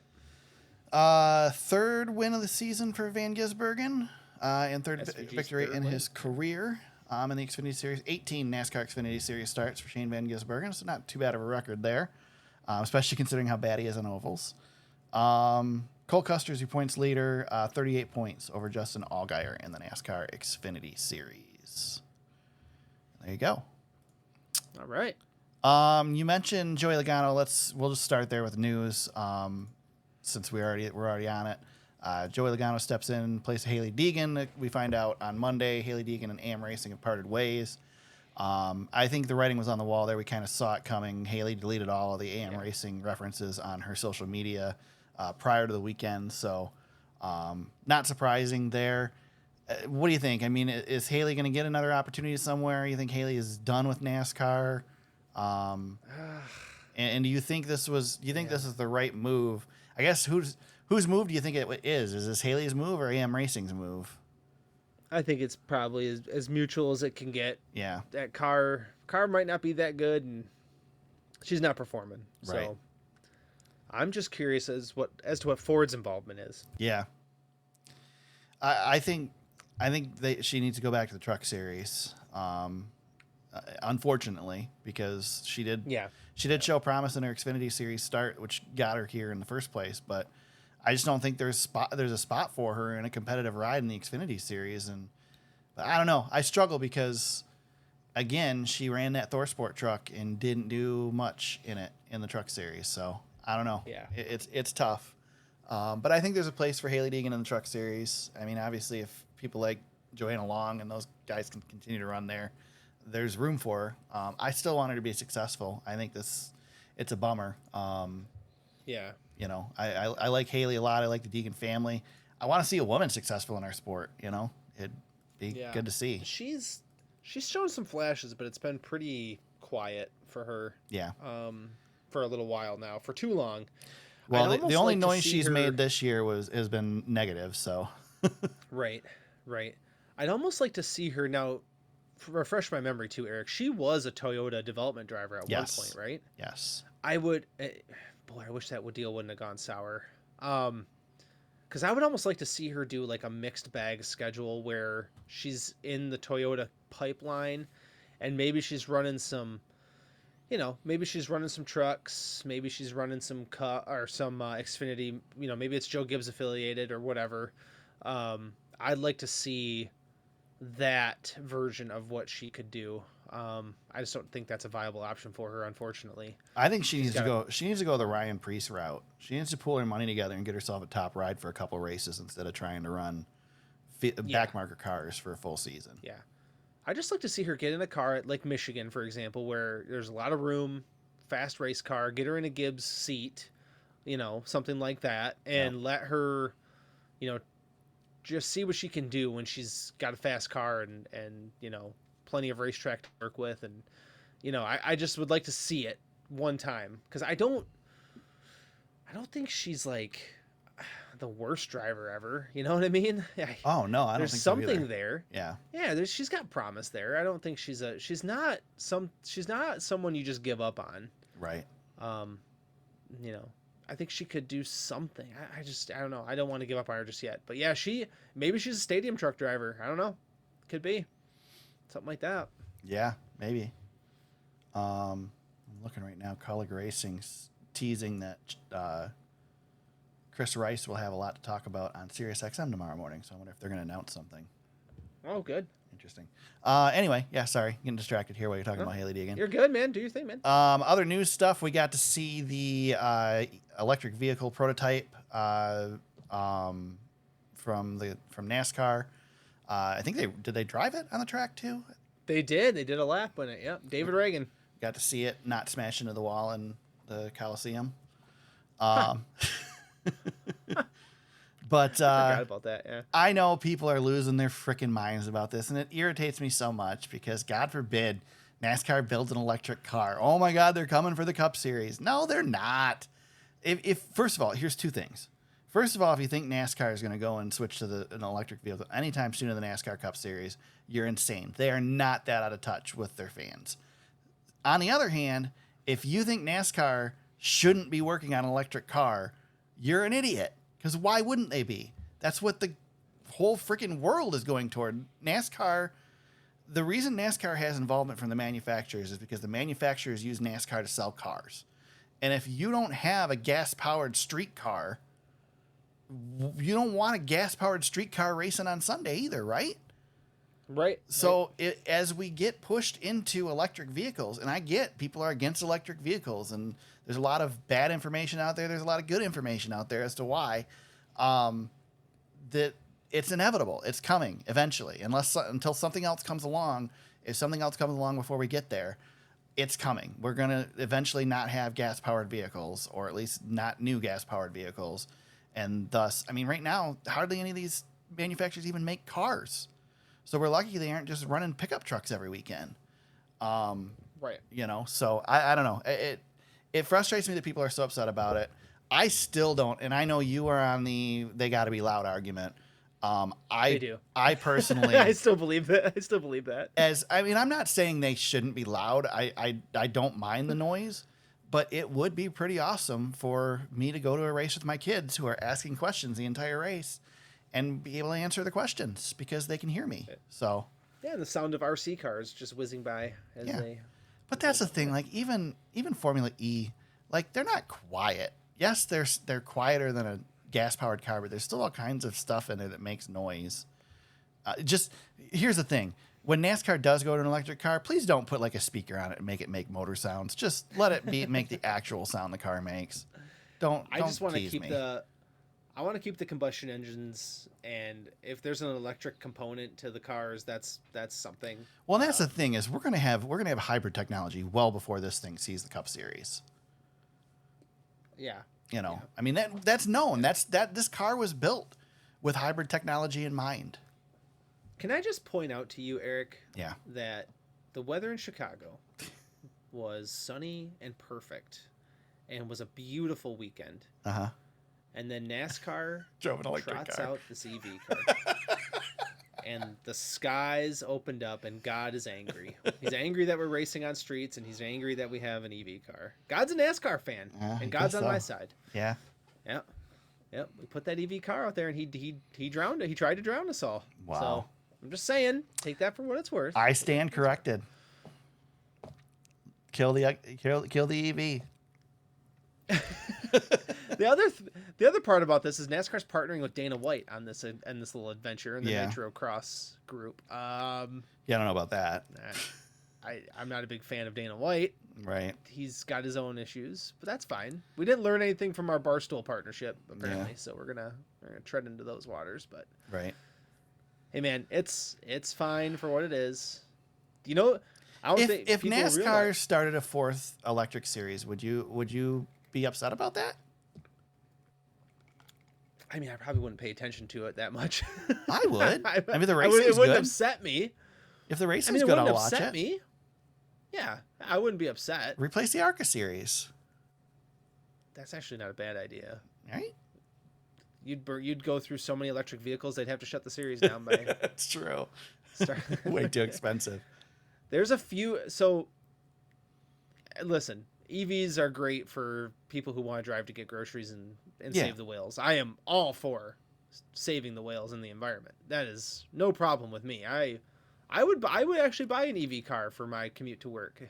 Third win of the season for Van Gisbergen, and third SVG's victory third in win. his career in the Xfinity Series. 18 NASCAR Xfinity Series starts for Shane Van Gisbergen, so not too bad of a record there, especially considering how bad he is on ovals. Cole Custer's your points leader, 38 points over Justin Allgaier in the NASCAR Xfinity Series. There you go. All right. You mentioned Joey Logano. We'll just start there with news. Since we're already on it. Joey Logano steps in place of Hailie Deegan. We find out on Monday Hailie Deegan and AM Racing have parted ways. I think the writing was on the wall there. We kind of saw it coming. Hailie deleted all of the AM Racing references on her social media prior to the weekend, so not surprising there. What do you think? I mean, is Hailie going to get another opportunity somewhere? You think Hailie is done with NASCAR? And do you think this was? Do you think this is the right move? I guess whose move do you think it is? Is this Haley's move or AM Racing's move? I think it's probably as mutual as it can get. Yeah. That car might not be that good, and she's not performing. Right. So I'm just curious as to what Ford's involvement is. Yeah. I think she needs to go back to the Truck Series. Unfortunately, because she did show promise in her Xfinity Series start, which got her here in the first place. But I just don't think there's a spot for her in a competitive ride in the Xfinity Series. But I don't know. I struggle because, again, she ran that ThorSport truck and didn't do much in it in the Truck Series. So I don't know. Yeah, it's tough. But I think there's a place for Hailie Deegan in the Truck Series. I mean, obviously, if people like Joanna Long and those guys can continue to run there, there's room for her. I still want her to be successful. I think it's a bummer. You know, I like Hailie a lot. I like the Deegan family. I want to see a woman successful in our sport. You know, it'd be good to see. She's shown some flashes, but it's been pretty quiet for her. Yeah. For a little while now, for too long. Well, the only noise she's made this year has been negative. So. Right. I'd almost like to see her now. Refresh my memory too, Eric. She was a Toyota development driver at one point, right? Yes. I would. Boy, I wish that deal wouldn't have gone sour. Because I would almost like to see her do like a mixed bag schedule where she's in the Toyota pipeline, and maybe she's running some. Maybe she's running some trucks. Maybe she's running some Xfinity. Maybe it's Joe Gibbs affiliated or whatever. I'd like to see that version of what she could do. I just don't think that's a viable option for her, unfortunately. I think she needs to go. She needs to go the Ryan Preece route. She needs to pull her money together and get herself a top ride for a couple races instead of trying to run backmarker cars for a full season. Yeah, I just like to see her get in a car at like Michigan, for example, where there's a lot of room, fast race car. Get her in a Gibbs seat, something like that, and let her, just see what she can do when she's got a fast car and plenty of racetrack to work with. And, I just would like to see it one time, because I don't think she's like the worst driver ever. You know what I mean? Oh no, I don't think there's so something either. there. Yeah. She's got promise there. I don't think she's not someone you just give up on. Right. I think she could do something. I don't know. I don't want to give up on her just yet. But yeah, maybe she's a stadium truck driver. I don't know. Could be. Something like that. Yeah, maybe. I'm looking right now. Colleague Racing's teasing that Chris Rice will have a lot to talk about on SiriusXM tomorrow morning. So I wonder if they're going to announce something. Oh, good. Interesting. Anyway, yeah, sorry. Getting distracted here while you're talking about Hailie Deegan. You're good, man. Do your thing, man. Other news stuff. We got to see the electric vehicle prototype from NASCAR. I think did they drive it on the track too? They did. They did a lap on it. Yep. David Reagan. Got to see it not smash into the wall in the Coliseum. But I forgot about that. Yeah. I know people are losing their freaking minds about this, and it irritates me so much because, God forbid, NASCAR builds an electric car. Oh my God, they're coming for the Cup Series. No, they're not. If first of all, here's two things. First of all, if you think NASCAR is going to go and switch to an electric vehicle anytime soon in the NASCAR Cup Series, you're insane. They are not that out of touch with their fans. On the other hand, if you think NASCAR shouldn't be working on an electric car, you're an idiot. Because why wouldn't they be? That's what the whole freaking world is going toward. NASCAR, the reason NASCAR has involvement from the manufacturers is because the manufacturers use NASCAR to sell cars. And if you don't have a gas-powered street car, you don't want a gas-powered street car racing on Sunday either, right? Right. So as we get pushed into electric vehicles, and I get people are against electric vehicles, and there's a lot of bad information out there. There's a lot of good information out there as to why. That it's inevitable. It's coming eventually, until something else comes along. If something else comes along before we get there, it's coming. We're going to eventually not have gas-powered vehicles, or at least not new gas-powered vehicles. And thus, I mean, right now, hardly any of these manufacturers even make cars. So we're lucky they aren't just running pickup trucks every weekend. Right. So I don't know. It frustrates me that people are so upset about it. I still don't, and I know you are on the they got to be loud argument. They do. I personally I still believe that. I'm not saying they shouldn't be loud. I don't mind the noise, but it would be pretty awesome for me to go to a race with my kids who are asking questions the entire race and be able to answer the questions because they can hear me. So yeah, the sound of RC cars just whizzing by as they. But that's the thing. Like even Formula E, like they're not quiet. Yes, they're quieter than a gas-powered car, but there's still all kinds of stuff in there that makes noise. Here's the thing: when NASCAR does go to an electric car, please don't put like a speaker on it and make it make motor sounds. Just let it make the actual sound the car makes. I just want to keep I want to keep the combustion engines, and if there's an electric component to the cars, that's something. Well, that's the thing is we're gonna have hybrid technology well before this thing sees the Cup Series. Yeah. I mean that's known. This car was built with hybrid technology in mind. Can I just point out to you, Eric? Yeah. That the weather in Chicago was sunny and perfect, and was a beautiful weekend. Uh-huh. And then NASCAR drove an electric trots car. out this EV car. And the skies opened up, and God is angry. He's angry that we're racing on streets, and he's angry that we have an EV car. God's a NASCAR fan, and God's on my side. Yeah. Yep. We put that EV car out there, and he drowned it. He tried to drown us all. Wow. So I'm just saying, take that for what it's worth. I stand corrected. Kill the EV. The other part about this is NASCAR's partnering with Dana White on this little adventure in the Nitro Cross group. Yeah, I don't know about that. I'm not a big fan of Dana White. Right. He's got his own issues, but that's fine. We didn't learn anything from our Barstool partnership apparently, so we're gonna tread into those waters. But right. Hey man, it's fine for what it is. You know, I don't think if people NASCAR realize- started a 4th electric series, would you be upset about that? I mean, I probably wouldn't pay attention to it that much. I would. I mean, the it racing's wouldn't good. upset me. If the I racing's mean, it good, wouldn't I'll watch upset it. me. Yeah, I wouldn't be upset. Replace the ARCA series. That's actually not a bad idea. Right? You'd go through so many electric vehicles, they'd have to shut the series down by. That's true. Start. Way too expensive. There's a few. So, listen, EVs are great for people who want to drive to get groceries and Yeah. save the whales. I am all for saving the whales in the environment. That is no problem with me. I would actually buy an EV car for my commute to work.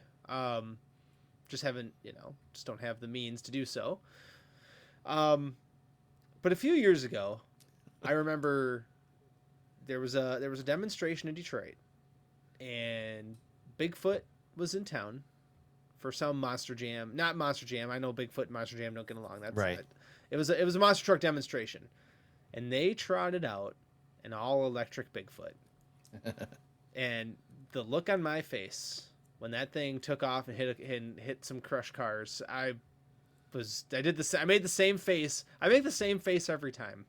Just don't have the means to do so. But a few years ago, I remember there was a demonstration in Detroit, and Bigfoot was in town for some Monster Jam. Not Monster Jam. I know Bigfoot and Monster Jam don't get along. That's right. It was a monster truck demonstration, and they trotted out an all electric Bigfoot. And the look on my face when that thing took off and hit some crush cars, I made the same face. I make the same face every time.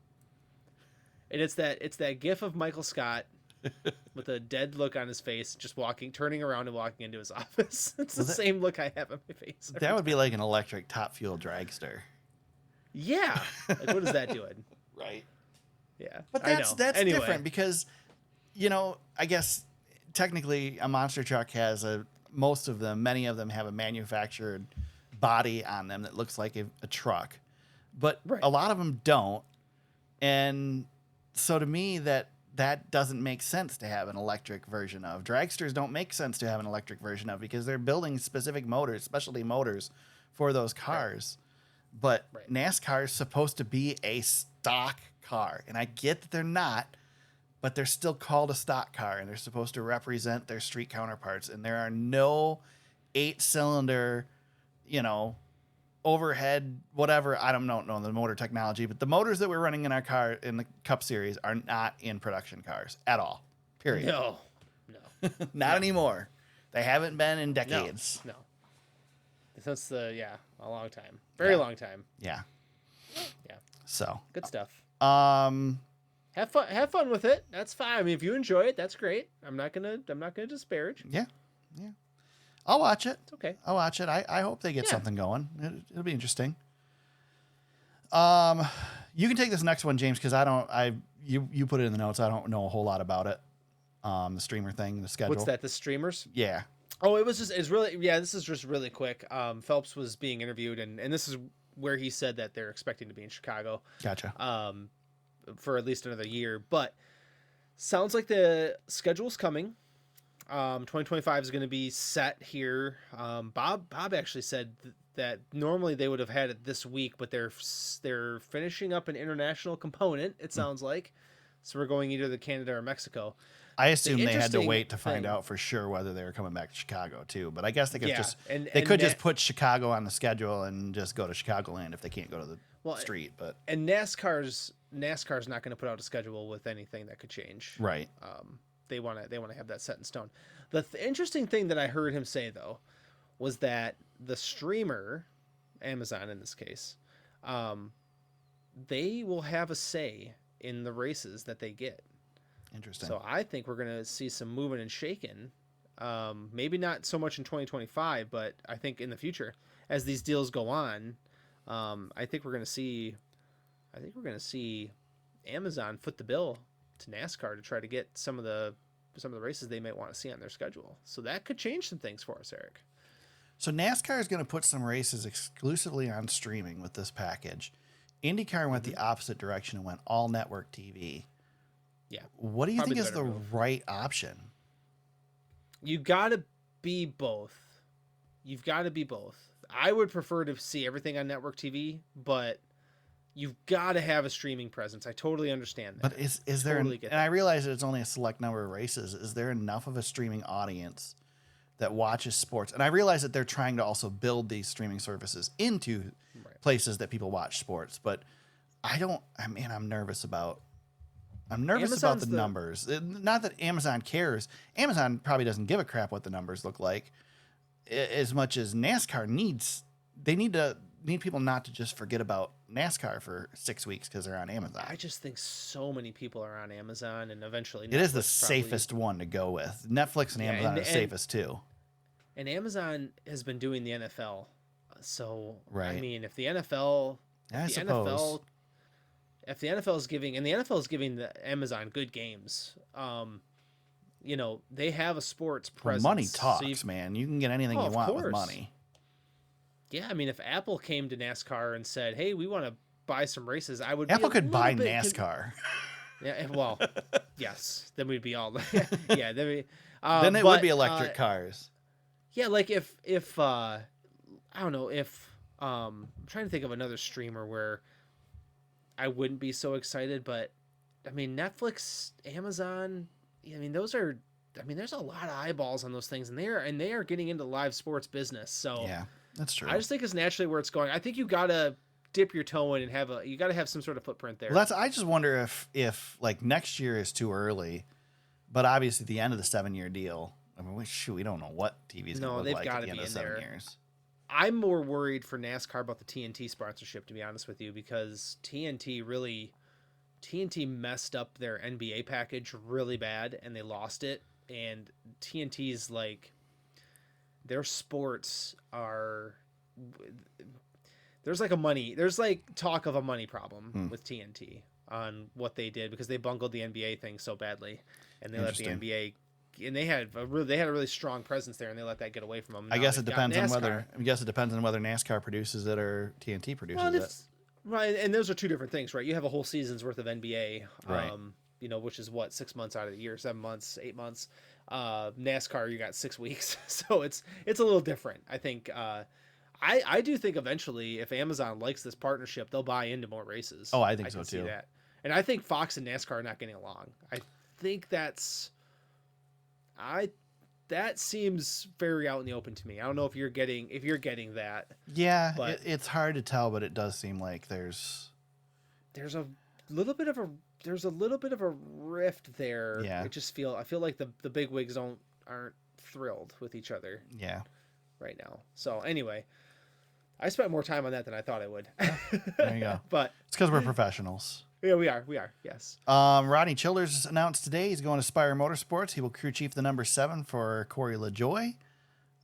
And it's that gif of Michael Scott with a dead look on his face, just turning around and walking into his office. It's the same look I have on my face. That would be like an electric top fuel dragster. Yeah. Like, what is that doing? Right. Yeah. But that's Anyway. different because, I guess technically a monster truck has many of them have a manufactured body on them that looks like a truck, but Right. a lot of them don't. And so to me that doesn't make sense to have an electric version of. Dragsters don't make sense to have an electric version of because they're building specific motors, specialty motors for those cars. Right. But Right. NASCAR is supposed to be a stock car. And I get that they're not, but they're still called a stock car and they're supposed to represent their street counterparts. And there are no 8-cylinder, overhead, whatever. I don't know the motor technology, but the motors that we're running in our car in the Cup Series are not in production cars at all. Period. No. Not anymore. They haven't been in decades. No. Since a long time. Very long time. Yeah. Yeah. So. Good stuff. Have Have fun with it. That's fine. I mean, if you enjoy it, that's great. I'm not gonna disparage. Yeah. I'll watch it. It's okay. I'll watch it. I hope they get something going. It'll be interesting. You can take this next one, James, because you put it in the notes. I don't know a whole lot about it. The streamer thing, the schedule. What's that? The streamers? Yeah. Oh, this is just really quick. Phelps was being interviewed, and this is where he said that they're expecting to be in Chicago. Gotcha. For at least another year, but sounds like the schedule's coming. 2025 is going to be set here. Bob actually said that normally they would have had it this week, but they're finishing up an international component. It sounds like, so we're going either to Canada or Mexico. I assume they had to interesting wait to find thing- out for sure whether they were coming back to Chicago too. But I guess they could and just put Chicago on the schedule and just go to Chicagoland if they can't go to the street. But and NASCAR's not going to put out a schedule with anything that could change. right. They want to have that set in stone. The interesting thing that I heard him say though was that the streamer, Amazon in this case, they will have a say in the races that they get. Interesting. So I think we're going to see some moving and shaking. Maybe not so much in 2025, but I think in the future, as these deals go on, I think we're going to see Amazon foot the bill to NASCAR to try to get some of the races they might want to see on their schedule. So that could change some things for us, Eric. So NASCAR is going to put some races exclusively on streaming with this package. IndyCar went the opposite direction and went all network TV. Yeah. What do you Probably think the is the better move. right option? You got to be both. I would prefer to see everything on network TV, but you've got to have a streaming presence. I totally understand that. But is there, Totally get and I realize that it's only a select number of races. Is there enough of a streaming audience that watches sports. And I realize that they're trying to also build these streaming services into places that people watch sports. But I'm nervous about the numbers. Not that Amazon cares. Amazon probably doesn't give a crap what the numbers look like as much as NASCAR needs. They need people not to just forget about NASCAR for 6 weeks because they're on Amazon. I just think so many people are on Amazon, and eventually it is the safest one to go with. Netflix and Amazon are the safest too. And Amazon has been doing the NFL, so right. I mean, if the NFL is giving, and the NFL is giving the Amazon good games, they have a sports presence. Well, money talks, man. You can get anything you want with money. Yeah, I mean, if Apple came to NASCAR and said, "Hey, we want to buy some races," Apple could buy NASCAR. Yeah, well, yes, then we'd be all yeah. Then it would be electric cars. Yeah, like if I don't know if I'm trying to think of another streamer where I wouldn't be so excited, but I mean, Netflix, Amazon, I mean, there's a lot of eyeballs on those things, and they are getting into live sports business. So yeah. That's true. I just think it's naturally where it's going. I think you gotta dip your toe in and you gotta have some sort of footprint there. Well, I just wonder if like next year is too early, but obviously the end of the 7-year deal. I mean, we don't know what TV's going to look like at the end of 7 years. I'm more worried for NASCAR about the TNT sponsorship, to be honest with you, because TNT messed up their NBA package really bad, and they lost it. And TNT's like, their sports are, there's like talk of a money problem with TNT on what they did, because they bungled the NBA thing so badly, and they let the NBA, and they had a really strong presence there, and they let that get away from them. I guess it depends on whether NASCAR produces it or TNT produces it. Right, and those are two different things, right? You have a whole season's worth of NBA, right. Which is what, 6 months out of the year, 7 months, 8 months. NASCAR, you got 6 weeks, so it's a little different. I think I do think eventually, if Amazon likes this partnership, they'll buy into more races. Oh, I think so too. That. And I think Fox and NASCAR are not getting along. I think that seems very out in the open to me. I don't know if you're getting that. Yeah, but it's hard to tell, but it does seem like there's a little bit of a rift there. Yeah. I feel like the big wigs aren't thrilled with each other. Yeah. Right now. So anyway, I spent more time on that than I thought I would. There you go. But it's because we're professionals. Yeah, we are. Yes. Rodney Childers announced today he's going to Spire Motorsports. He will crew chief the number 7 for Corey LaJoy.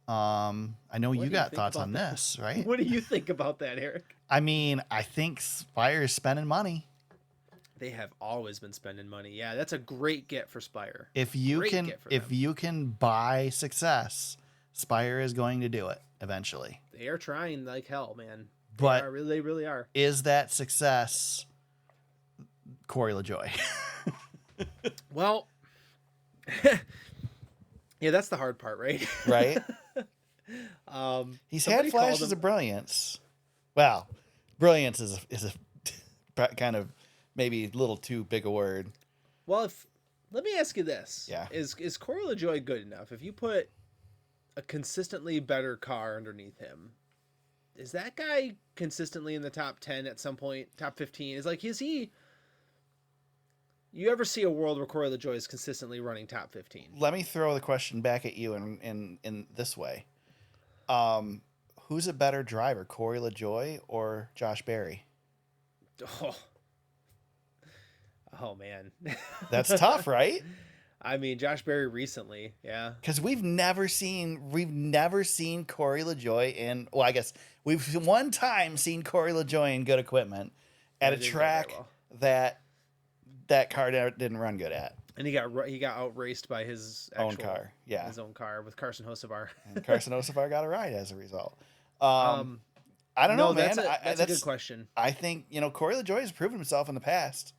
I know you got thoughts on this, right? What do you think about that, Eric? I mean, I think Spire is spending money. They have always been spending money. Yeah, that's a great get for Spire. If you can buy success, Spire is going to do it eventually. They are trying like hell, man. But they really are. Is that success Corey LaJoy? Well, yeah, that's the hard part, right? Right. He's had flashes of brilliance. Well, brilliance is a kind of maybe a little too big a word. Well, let me ask you this. Yeah. Is Corey LaJoy good enough? If you put a consistently better car underneath him, is that guy consistently in the top 10 at some point, top 15? Is he... You ever see a world where Corey LaJoy is consistently running top 15? Let me throw the question back at you in this way. Who's a better driver, Corey LaJoy or Josh Berry? Oh man. That's tough, right? I mean, Josh Berry recently, yeah. Because we've never seen Corey LaJoy in. Well, I guess we've one time seen Corey LaJoy in good equipment at a track that car didn't run good at. And he got outraced by his own car. Yeah, his own car with Carson Hocevar. And Carson Hocevar got a ride as a result. I don't know, man. That's a good question. I think Corey LaJoy has proven himself in the past.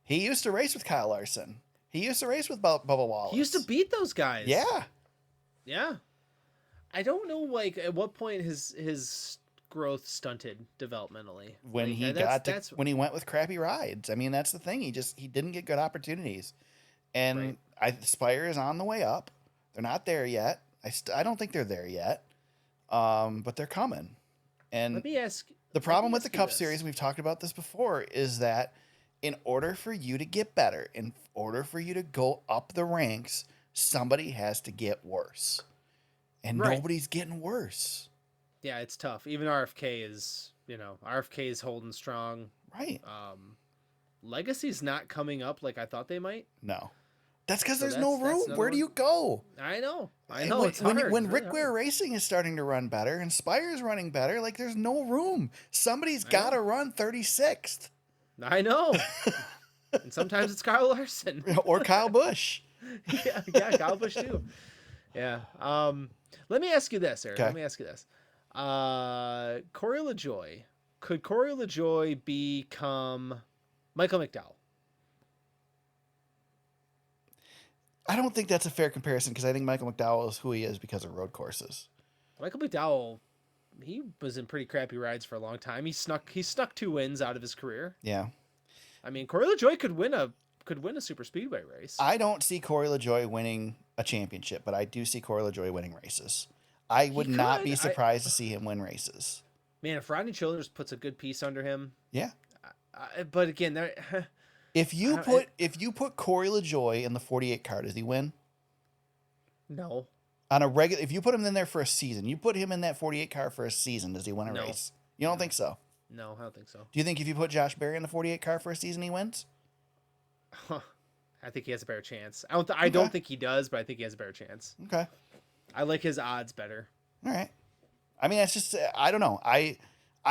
He used to race with Kyle Larson. He used to race with Bubba Wallace. He used to beat those guys. Yeah. Yeah. I don't know, like, at what point his growth stunted developmentally. When when he went with crappy rides. I mean, that's the thing. He didn't get good opportunities. And Spire is on the way up. They're not there yet. I don't think they're there yet, but they're coming. And Let me ask. the problem with ask the you Cup this. Series, we've talked about this before, is that in order for you to get better, in order for you to go up the ranks, somebody has to get worse. And Right. nobody's getting worse. Yeah, it's tough. Even RFK is, RFK is holding strong. Right. Legacy's not coming up like I thought they might. No. That's because So there's no that's room. another Where do one. you go? I know. When, It's hard. when It's really Rick Ware hard. Racing is starting to run better and Spire's running better, like there's no room. Somebody's I got to know. run 36th. I know. And sometimes it's Kyle Larson. Or Kyle Busch. yeah, Kyle Busch too. Yeah. Let me ask you this, Eric. Okay. Let me ask you this. Corey LaJoie. Could Corey LaJoie become Michael McDowell? I don't think that's a fair comparison because I think Michael McDowell is who he is because of road courses. Michael McDowell, he was in pretty crappy rides for a long time. He snuck 2 wins out of his career. Yeah. I mean, Corey LaJoie could win a super speedway race. I don't see Corey LaJoie winning a championship, but I do see Corey LaJoie winning races. I would not could. be surprised to see him win races. Man, if Rodney Childers puts a good piece under him, Yeah. but again, If you put Corey LaJoie in the 48 car, does he win? no, On a regular, if you put him in there for a season, you put him in that 48 car for a season, does he win a No. race? You don't think so? no, I don't think so. Do you think if you put Josh Berry in the 48 car for a season, he wins? I think he has a better chance. I don't think he does, but I think he has a better chance. Okay. I like his odds better. All right. I mean, that's just, I don't know. I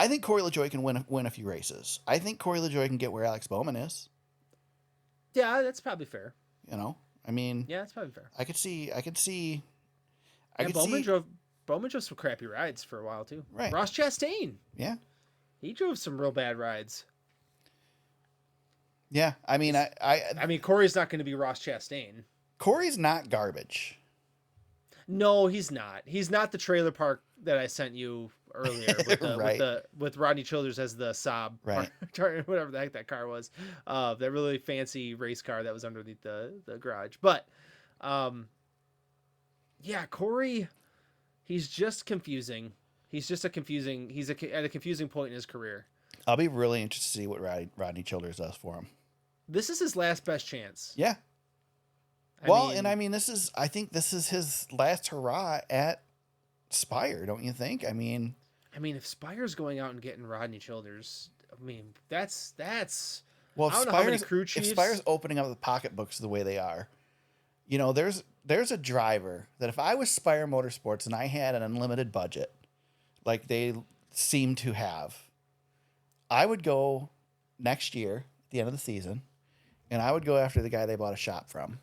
think Corey LaJoie can win a few races. I think Corey LaJoie can get where Alex Bowman is. Yeah, that's probably fair. You know, I mean, Yeah, that's probably fair. I could see. And Bowman drove some crappy rides for a while too. Right. Ross Chastain, Yeah. he drove some real bad rides. Yeah. I mean, I mean, Corey's not going to be Ross Chastain. Corey's not garbage. No, he's not. He's not the trailer park that I sent you earlier Right. with Rodney Childers as the Saab, Right. whatever the heck that car was, that really fancy race car that was underneath the garage. But, yeah, Corey, he's just confusing. He's at a confusing point in his career. I'll be really interested to see what Rodney Childers does for him. This is his last best chance. Yeah. I mean, I think this is his last hurrah at Spire, don't you think? I mean, if Spire's going out and getting Rodney Childers, I mean, that's well, I don't know how many crew chiefs. if Spire's opening up the pocketbooks the way they are, you know, there's a driver that if I was Spire Motorsports and I had an unlimited budget, like they seem to have, I would go next year at the end of the season, and I would go after the guy they bought a shop from,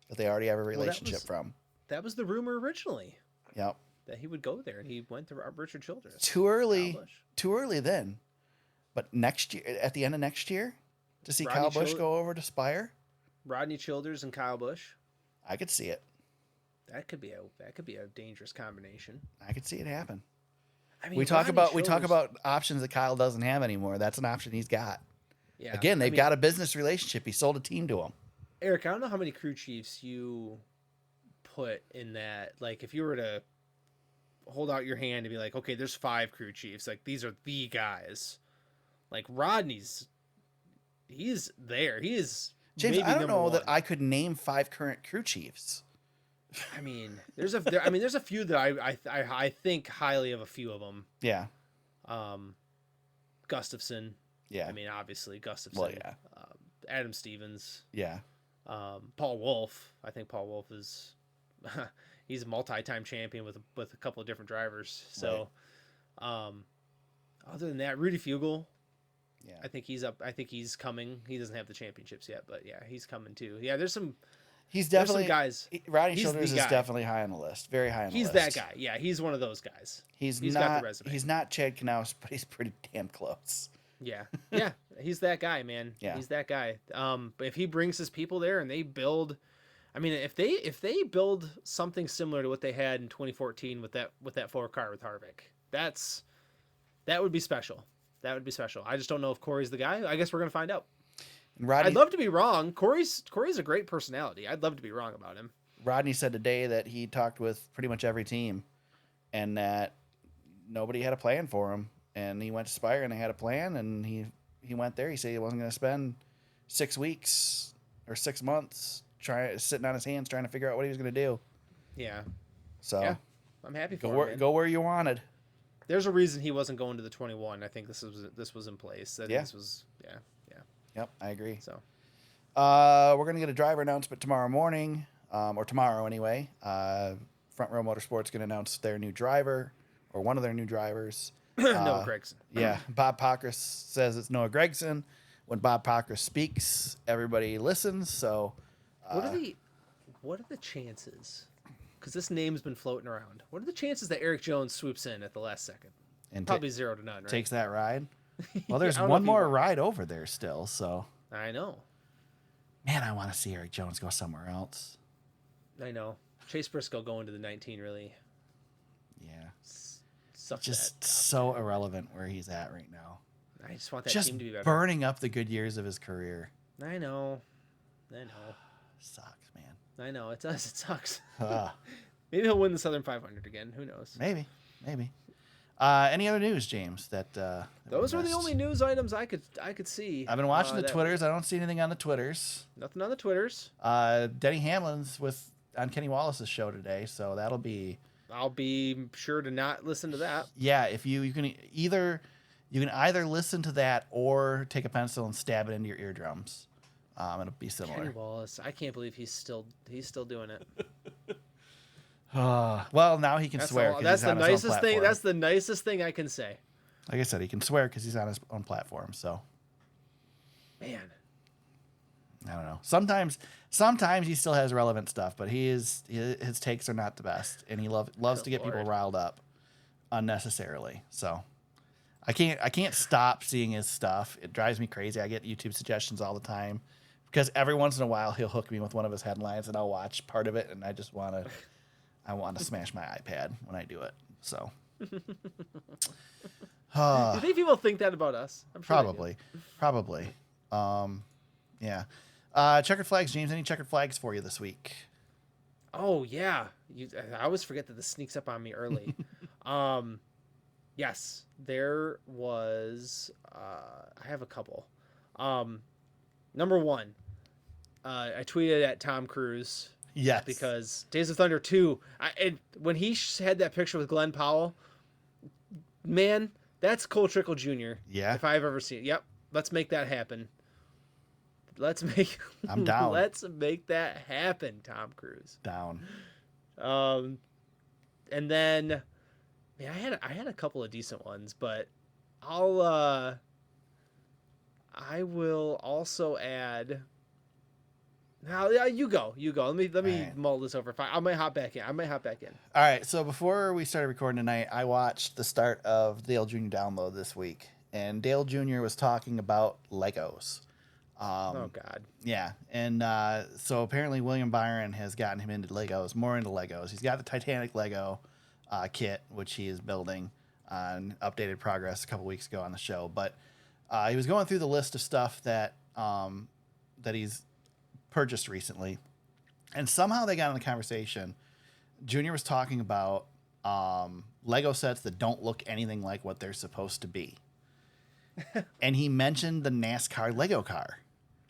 that they already have a relationship from. That was the rumor originally, Yep. that he would go there, and he went to Richard Childress. Too early. Kyle Busch. Too early then. But next year, at the end of next year, to see Rodney Kyle Busch Chil- go over to Spire, Rodney Childers and Kyle Busch. I could see it. That could be a dangerous combination. I could see it happen. I mean, We talk Rodney about Childers- options that Kyle doesn't have anymore. That's an option he's got. Yeah. Again, they've got a business relationship. He sold a team to him. Eric, I don't know how many crew chiefs you put in that. Like, if you were to hold out your hand and be like, okay, there's 5 crew chiefs. Like, these are the guys. Like, Rodney's, he's there. He is. James, maybe I don't number know one. that I could name 5 current crew chiefs. I mean, there's a few that I think highly of a few of them. Yeah. Gustafson. Yeah. I mean, obviously Gustafson. Well, yeah. Adam Stevens. Yeah. Paul Wolf. I think Paul Wolf is he's a multi-time champion with a couple of different drivers. So, other than that, Rudy Fugle. Yeah. I think he's up. I think he's coming. He doesn't have the championships yet, but yeah, he's coming too. Yeah, there's some Definitely guys. Rodney he's Childers the is guy. definitely high on the list. Very high on the He's list. that guy. Yeah, he's one of those guys. He's got not the resume. He's not Chad Knaus, but he's pretty damn close. Yeah, yeah, he's that guy, man. Yeah. He's that guy. But if he brings his people there and they build, I mean, if they build something similar to what they had in 2014 with that 4 car with Harvick, that would be special. That would be special. I just don't know if Corey's the guy. I guess we're gonna find out. And Rodney, I'd love to be wrong. Corey's a great personality. I'd love to be wrong about him. Rodney said today that he talked with pretty much every team and that nobody had a plan for him. And he went to Spire and they had a plan, and he went there. He said he wasn't going to spend 6 weeks or 6 months sitting on his hands trying to figure out what he was going to do. Yeah. So yeah, I'm happy for him. Go where you wanted. There's a reason he wasn't going to the 21. I think this was in place. Yeah. This was yeah. Yep, I agree. So, we're gonna get a driver announcement tomorrow morning, or tomorrow anyway. Front Row Motorsports gonna announce their new driver or one of their new drivers. Noah Gragson. Yeah, Bob Pockris says it's Noah Gragson. When Bob Pockris speaks, everybody listens. So, what are the chances? Because this name's been floating around. What are the chances that Eric Jones swoops in at the last second? And probably 0 to none. Right? Takes that ride. Well, there's I don't know one if more ride over there still. So, I know. man, I want to see Eric Jones go somewhere else. I know. Chase Briscoe going to the 19 really. Yeah. Sucks Just that so irrelevant where he's at right now. I just want that Just team to be better. burning up the good years of his career. I know. Sucks, man. I know. It does. It sucks. Ugh. Maybe he'll win the Southern 500 again. Who knows? Maybe. Any other news, James? Those were the only news items I could see. I've been watching the Twitters. I don't see anything on the Twitters. Nothing on the Twitters. Denny Hamlin's on Kenny Wallace's show today, so that'll be. I'll be sure to not listen to that. Yeah, if you can either listen to that or take a pencil and stab it into your eardrums. It'll be similar. Kenny Wallace. I can't believe he's still doing it. Well, now he can swear. That's the nicest thing. Platform. That's the nicest thing I can say. Like I said, he can swear because he's on his own platform. So, man, I don't know. Sometimes he still has relevant stuff, but his takes are not the best, and he loves to get people riled up unnecessarily. So, I can't stop seeing his stuff. It drives me crazy. I get YouTube suggestions all the time because every once in a while he'll hook me with one of his headlines, and I'll watch part of it, and I just want to. I want to smash my iPad when I do it. So, do you think people think that about us? I'm sure probably. Yeah. Checkered flags, James. Any checkered flags for you this week? Oh yeah, I always forget that this sneaks up on me early. Yes, there was. I have a couple. Number one, I tweeted at Tom Cruise. Yes. Because Days of Thunder 2, when he had that picture with Glenn Powell, man, that's Cole Trickle Jr. Yeah. If I've ever seen it. Yep. Let's make that happen. I'm down. Let's make that happen, Tom Cruise. Down. And then, man, I had a couple of decent ones, but I will also add. Now, yeah, you go. Let me right. mull this over. I might hop back in. All right. So before we started recording tonight, I watched the start of Dale Jr. Download this week, and Dale Jr. was talking about Legos. Oh God. Yeah, and so apparently William Byron has gotten him into Legos, more into Legos. He's got the Titanic Lego kit, which he is building on updated progress a couple weeks ago on the show. But he was going through the list of stuff that he's purchased recently, and somehow they got in the conversation. Junior was talking about Lego sets that don't look anything like what they're supposed to be, and he mentioned the NASCAR Lego car.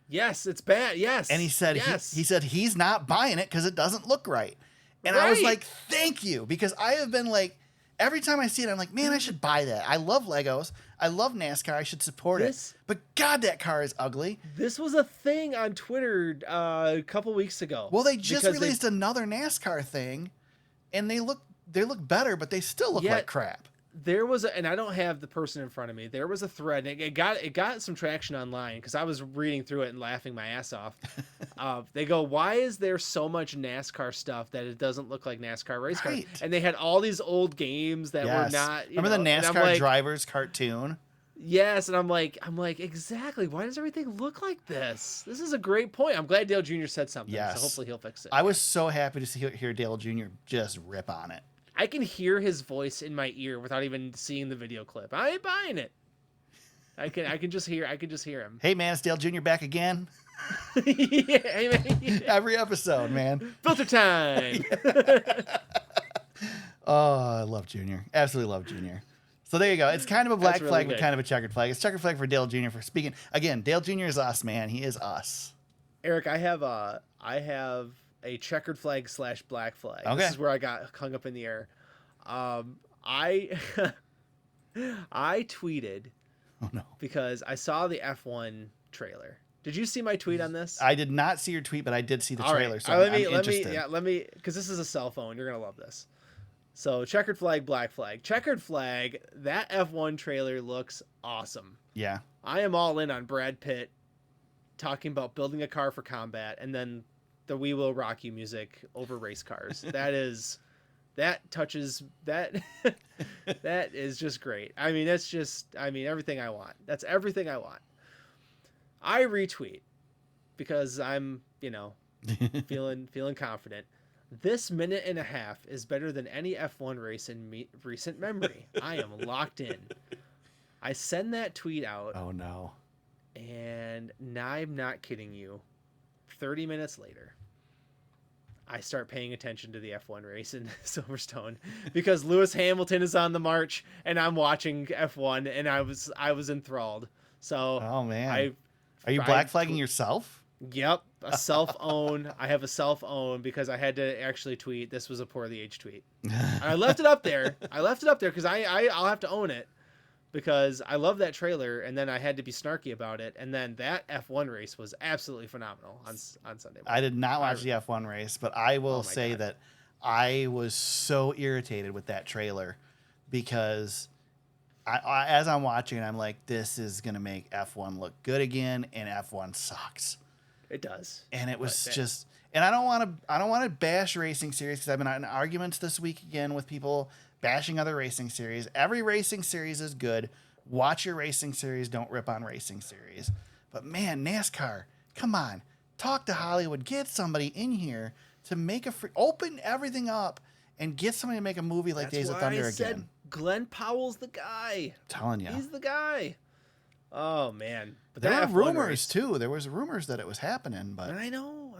Yes, it's bad. Yes, and he said yes. he said he's not buying it because it doesn't look right. And right. I was like, thank you, because I have been like, every time I see it, I'm like, man, I should buy that. I love Legos. I love NASCAR. I should support it. But God, that car is ugly. This was a thing on Twitter a couple weeks ago. Well, they just released another NASCAR thing, and they look better, but they still look like crap. There was and I don't have the person in front of me. There was a thread, and it got some traction online because I was reading through it and laughing my ass off. They go, why is there so much NASCAR stuff that it doesn't look like NASCAR race cars? And they had all these old games that were not. Remember the NASCAR drivers cartoon? Yes, and I'm like, exactly. Why does everything look like this? This is a great point. I'm glad Dale Jr. said something. Yes. So hopefully he'll fix it. I was so happy to hear Dale Jr. just rip on it. I can hear his voice in my ear without even seeing the video clip. I ain't buying it. I can just hear him. Hey man, it's Dale Jr. back again. Yeah, hey, man. Every episode, man. Filter time. Oh, I love Junior. Absolutely love Junior. So there you go. It's kind of a black really flag, but good. kind of a checkered flag. It's checkered flag for Dale Jr. for speaking. Again, Dale Jr. is us, man. He is us. Eric, I have a checkered flag / black flag. Okay. This is where I got hung up in the air. I I tweeted Oh, no. because I saw the F1 trailer. Did you see my tweet on this? I did not see your tweet, but I did see the All right. trailer. So let I'm me, interested. because this is a cell phone. You're going to love this. So checkered flag, black flag. Checkered flag, that F1 trailer looks awesome. Yeah. I am all in on Brad Pitt talking about building a car for combat and then the We Will Rock You music over race cars. That is just great. I mean, everything I want. That's everything I want. I retweet because I'm, feeling confident. This minute and a half is better than any F1 race in recent memory. I am locked in. I send that tweet out. Oh, no. And now I'm not kidding you. 30 minutes later, I start paying attention to the F1 race in Silverstone because Lewis Hamilton is on the march and I'm watching F1 and I was enthralled. So, oh man, are you black flagging yourself? Yep, a self-own. I have a self-own because I had to actually tweet. This was a poorly aged tweet. And I left it up there. Because I'll have to own it because I love that trailer. And then I had to be snarky about it. And then that F1 race was absolutely phenomenal on Sunday morning. I did not watch the F1 race, but I will say God. that I was so irritated with that trailer because I as I'm watching it, I'm like, this is going to make F1 look good again. And F1 sucks. It does. And it was just, and I don't want to bash racing series because I've been in arguments this week again with people bashing other racing series. Every racing series is good. Watch your racing series. Don't rip on racing series. But man, NASCAR, come on, talk to Hollywood. Get somebody in here to make open everything up and get somebody to make a movie like Days of Thunder again. Glenn Powell's the guy. I'm telling you, he's the guy. Oh man, but there were rumors too. There was rumors that it was happening, but I know.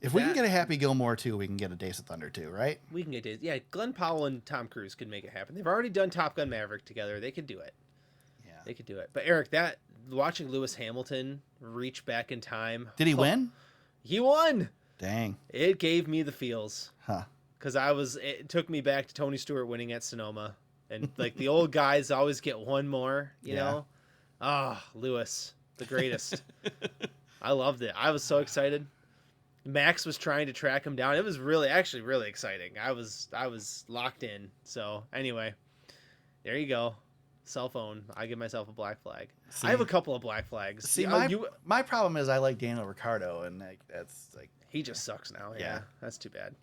If we can get a Happy Gilmore too, we can get a Days of Thunder too, right? We can get Days. Yeah, Glenn Powell and Tom Cruise could make it happen. They've already done Top Gun Maverick together. They could do it. Yeah, they could do it. But Eric, watching Lewis Hamilton reach back in time. Did he win? He won. Dang. It gave me the feels. Huh. Because it took me back to Tony Stewart winning at Sonoma. And like the old guys always get one more, you know? Ah, Lewis, the greatest. I loved it. I was so excited. Max was trying to track him down. It was really exciting. I was locked in. So anyway, there you go. Cell phone. I give myself a black flag. See, I have a couple of black flags. See, my problem is I like Daniel Ricciardo, and that's like he just sucks now. Yeah, Yeah. that's too bad.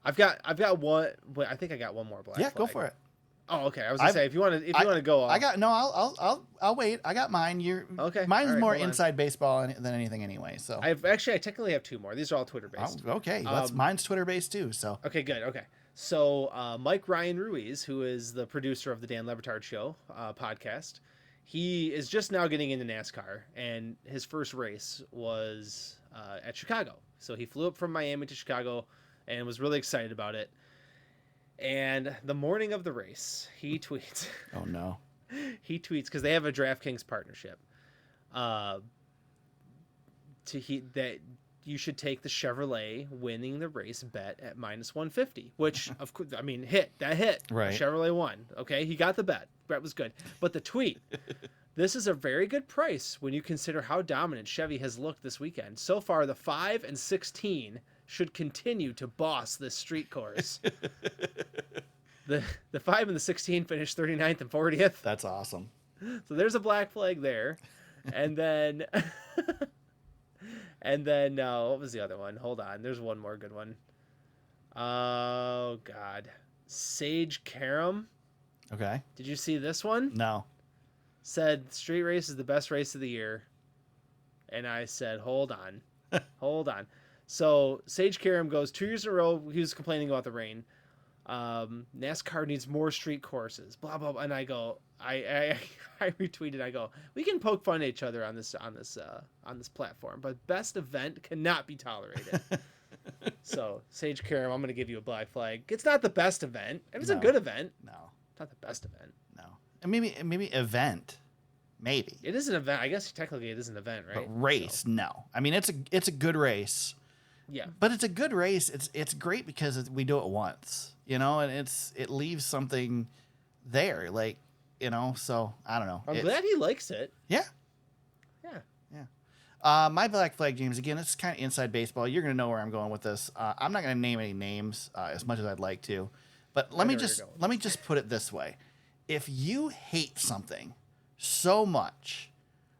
I've got one. I think I got one more black flag. Yeah, go for it. Oh, okay. I was gonna say if you want to go. I'll wait. I got mine. Okay. Mine's All right, more hold on. inside baseball than anything anyway. So I technically have two more. These are all Twitter based. okay. Mine's Twitter based too. So okay, good. Okay. So Mike Ryan Ruiz, who is the producer of the Dan Le Batard Show podcast, he is just now getting into NASCAR, and his first race was at Chicago. So he flew up from Miami to Chicago and was really excited about it. And the morning of the race, he tweets. Oh no. He tweets because they have a DraftKings partnership. That you should take the Chevrolet winning the race bet at -150, which of course, I mean, hit. Right. Chevrolet won. Okay. He got the bet. Bet was good. But the tweet, this is a very good price when you consider how dominant Chevy has looked this weekend. So far, the 5 and 16 should continue to boss this street course. The 5 and the 16 finished 39th and 40th. That's awesome. So there's a black flag there. And then what was the other one? Hold on. There's one more good one. Oh God. Sage Karam. Okay. Did you see this one? No. Said street race is the best race of the year. And I said, hold on. Hold on. So Sage Karam goes 2 years in a row. He was complaining about the rain. NASCAR needs more street courses, blah, blah, blah. And I go, I retweeted. I go, we can poke fun at each other on this platform, but best event cannot be tolerated. So Sage Karam, I'm gonna give you a black flag. It's not the best event. It was a good event. No, it's not the best event. No, and maybe event. Maybe it is an event. I guess technically it is an event, right? But race, no. I mean, it's a good race. Yeah, but it's a good race. It's great because we do it once, and it leaves something there, like, So I don't know. I'm glad he likes it. Yeah. Yeah. My black flag, James. Again, it's kind of inside baseball. You're gonna know where I'm going with this. I'm not gonna name any names as much as I'd like to, but let me just put it this way: if you hate something so much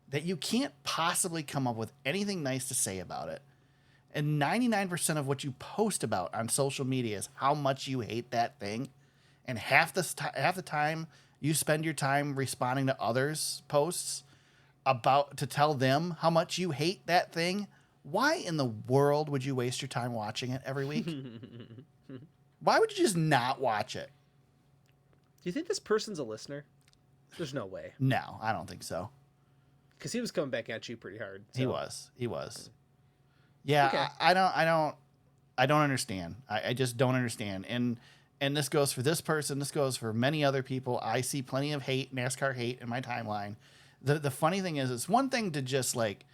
that you can't possibly come up with anything nice to say about it, and 99% of what you post about on social media is how much you hate that thing, and half the time you spend your time responding to others' posts to tell them how much you hate that thing, why in the world would you waste your time watching it every week? Why would you just not watch it? Do you think this person's a listener? There's no way. No, I don't think so. Because he was coming back at you pretty hard. So. He was. Yeah, okay. I don't understand. I just don't understand. And this goes for this person. This goes for many other people. I see plenty of NASCAR hate in my timeline. The funny thing is, it's one thing to just like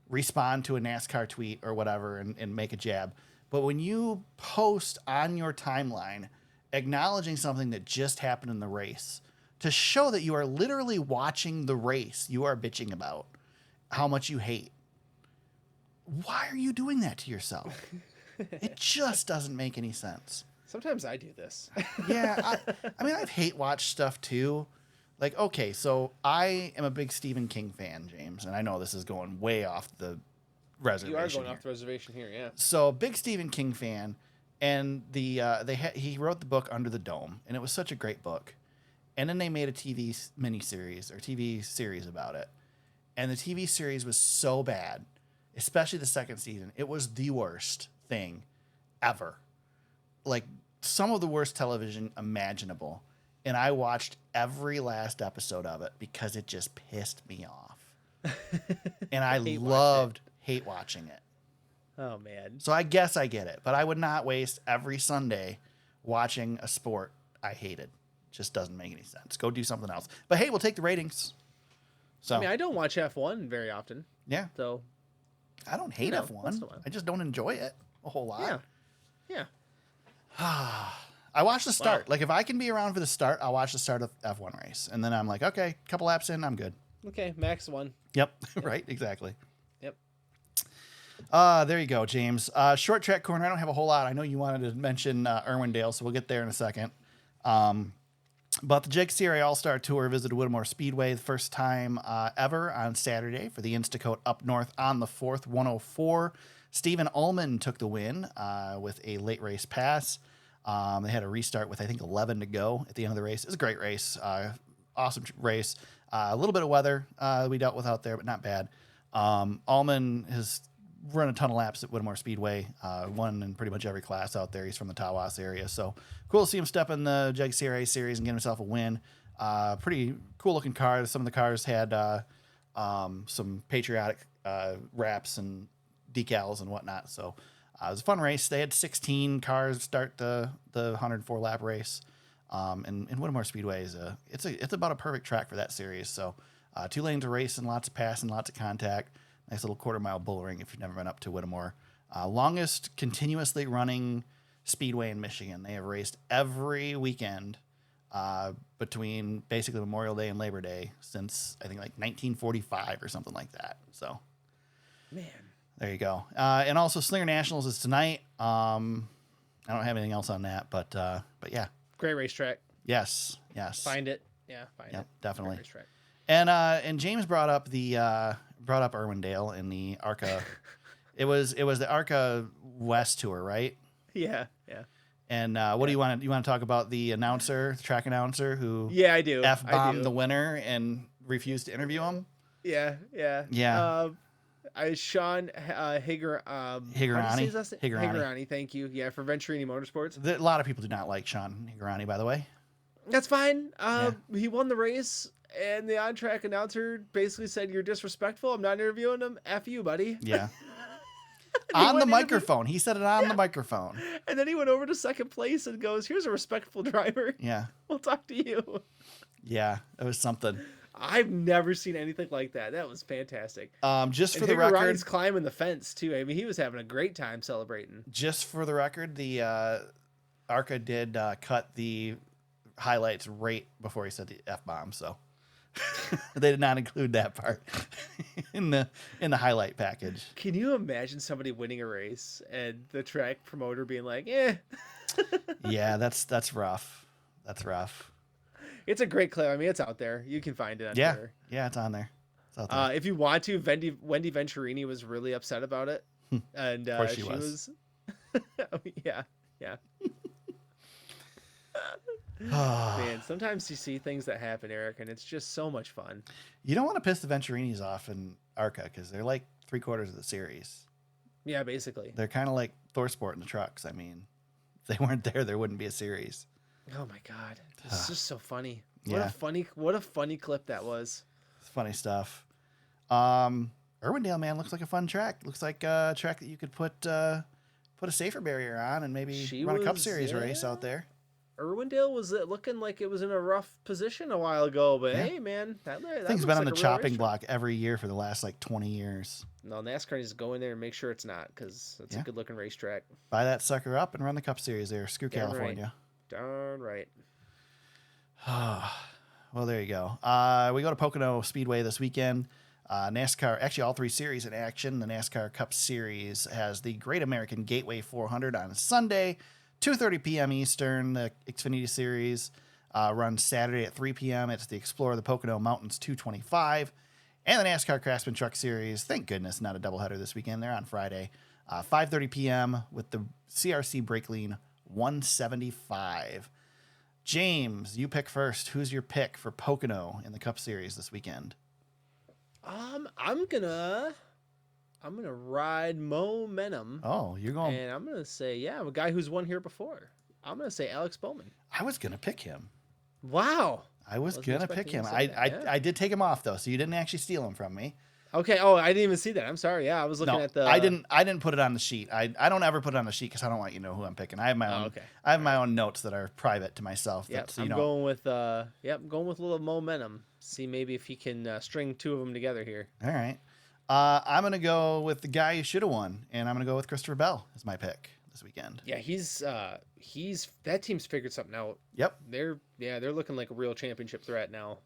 respond to a NASCAR tweet or whatever and make a jab. But when you post on your timeline acknowledging something that just happened in the race, to show that you are literally watching the race you are bitching about, how much you hate. Why are you doing that to yourself? It just doesn't make any sense. Sometimes I do this. Yeah, I mean, I've hate watched stuff too. Like, okay, so I am a big Stephen King fan, James, and I know this is going way off the reservation. You are going off the reservation here, yeah. So, big Stephen King fan, and he wrote the book Under the Dome, and it was such a great book. And then they made a TV miniseries or TV series about it, and the TV series was so bad, especially the second season. It was the worst thing ever. Like, some of the worst television imaginable. And I watched every last episode of it because it just pissed me off. And I hate watching it. Oh, man. So I guess I get it. But I would not waste every Sunday watching a sport I hated. Just doesn't make any sense. Go do something else. But hey, we'll take the ratings. So I mean, I don't watch F1 very often. Yeah. So I don't hate F1. I just don't enjoy it a whole lot. Yeah. I watch the start. Wow. Like, if I can be around for the start, I'll watch the start of F1 race. And then I'm like, okay, couple laps in, I'm good. Okay, max one. Yep. Right, exactly. Yep. There you go, James. Short track corner, I don't have a whole lot. I know you wanted to mention Irwindale, so we'll get there in a second. But the JEGS CRA All Star Tour visited Whittemore Speedway the first time ever on Saturday for the Instacoat Up North on the 4th, 104. Stephen Ulman took the win with a late race pass. They had a restart with, I think, 11 to go at the end of the race. It was a great race. Awesome race. A little bit of weather we dealt with out there, but not bad. Ulman has run a ton of laps at Whittemore Speedway, won in pretty much every class out there. He's from the Tawas area. So cool to see him step in the JEGS CRA series and get himself a win. Pretty cool looking cars. Some of the cars had some patriotic wraps and decals and whatnot. So it was a fun race. They had 16 cars start the 104 lap race. And Whittemore Speedway it's about a perfect track for that series. So 2 lanes of racing, lots of passing, lots of contact. Nice little quarter-mile bull ring if you've never been up to Whittemore. Longest continuously running speedway in Michigan. They have raced every weekend between basically Memorial Day and Labor Day since, I think, like 1945 or something like that. So, man, there you go. And also, Slinger Nationals is tonight. I don't have anything else on that, but yeah. Great racetrack. Yes. Find it. Yeah, find it. Definitely. Great racetrack. And James brought up Irwindale in the ARCA. it was the ARCA West tour, right? Yeah. And what do you want to talk about the track announcer who I do F-bombed the winner and refused to interview him? Yeah. Sean Higurani, thank you. Yeah, for Venturini Motorsports. A lot of people do not like Sean Higurani, by the way. That's fine. He won the race, And the on-track announcer basically said, "You're disrespectful. I'm not interviewing him. F you, buddy." Yeah. He On the went microphone. He said it on the microphone. And then he went over to second place and goes, "Here's a respectful driver. Yeah. We'll talk to you." Yeah. It was something. I've never seen anything like that. That was fantastic. Just for And the record, Ronnie's climbing the fence too. I mean, he was having a great time celebrating. just for the record, the Arca did cut the highlights right before he said the F-bomb, so they did not include that part in the highlight package. Can you imagine somebody winning a race and the track promoter being like, "Eh"? Yeah, that's rough. That's rough. It's a great clip. I mean, it's out there. You can find it on Yeah, Twitter. yeah, it's on there. It's out there. If you want to, Wendy Venturini was really upset about it, and Of course she she was. Yeah. Man, sometimes you see things that happen, Eric, and it's just so much fun. You don't want to piss the Venturinis off in Arca because they're like 3/4 of the series. Yeah, basically. They're kind of like Thorsport in the trucks. I mean, if they weren't there wouldn't be a series. Oh my God, it's just so funny. Yeah. What a funny clip that was. It's funny stuff. Irwindale, man, looks like a fun track. Looks like a track that you could put a safer barrier on and maybe run a Cup Series race out there. Irwindale was looking like it was in a rough position a while ago, but hey, man, that thing's been on the chopping block every year for the last like 20 years. No, NASCAR needs to go in there and make sure it's not, because it's a good looking racetrack. Buy that sucker up and run the Cup Series there. Screw California. Darn right. Well, there you go. We go to Pocono Speedway this weekend. NASCAR, actually all three series in action. The NASCAR Cup Series has the Great American Gateway 400 on Sunday, 2:30 p.m. Eastern. The Xfinity Series runs Saturday at 3 p.m. It's the Explorer the Pocono Mountains 225. And the NASCAR Craftsman Truck Series, thank goodness, not a doubleheader this weekend. They're on Friday, 5:30 p.m. with the CRC Brakleen 175. James, you pick first. Who's your pick for Pocono in the Cup Series this weekend? I'm gonna ride momentum. Oh, you're going. And I'm gonna say, a guy who's won here before. I'm gonna say Alex Bowman. I was gonna pick him. Wow. I was gonna pick him. I did take him off though, so you didn't actually steal him from me. Okay. Oh, I didn't even see that. I'm sorry. Yeah, I was looking at the. I didn't put it on the sheet. I don't ever put it on the sheet because I don't want you to know who I'm picking. I have my own. Okay. I have my own notes that are private to myself. Yeah, so I'm going with a little momentum. See maybe if he can string two of them together here. All right. I'm gonna go with the guy who should have won, and I'm gonna go with Christopher Bell as my pick this weekend. Yeah, he's that team's figured something out. Yep. They're looking like a real championship threat now.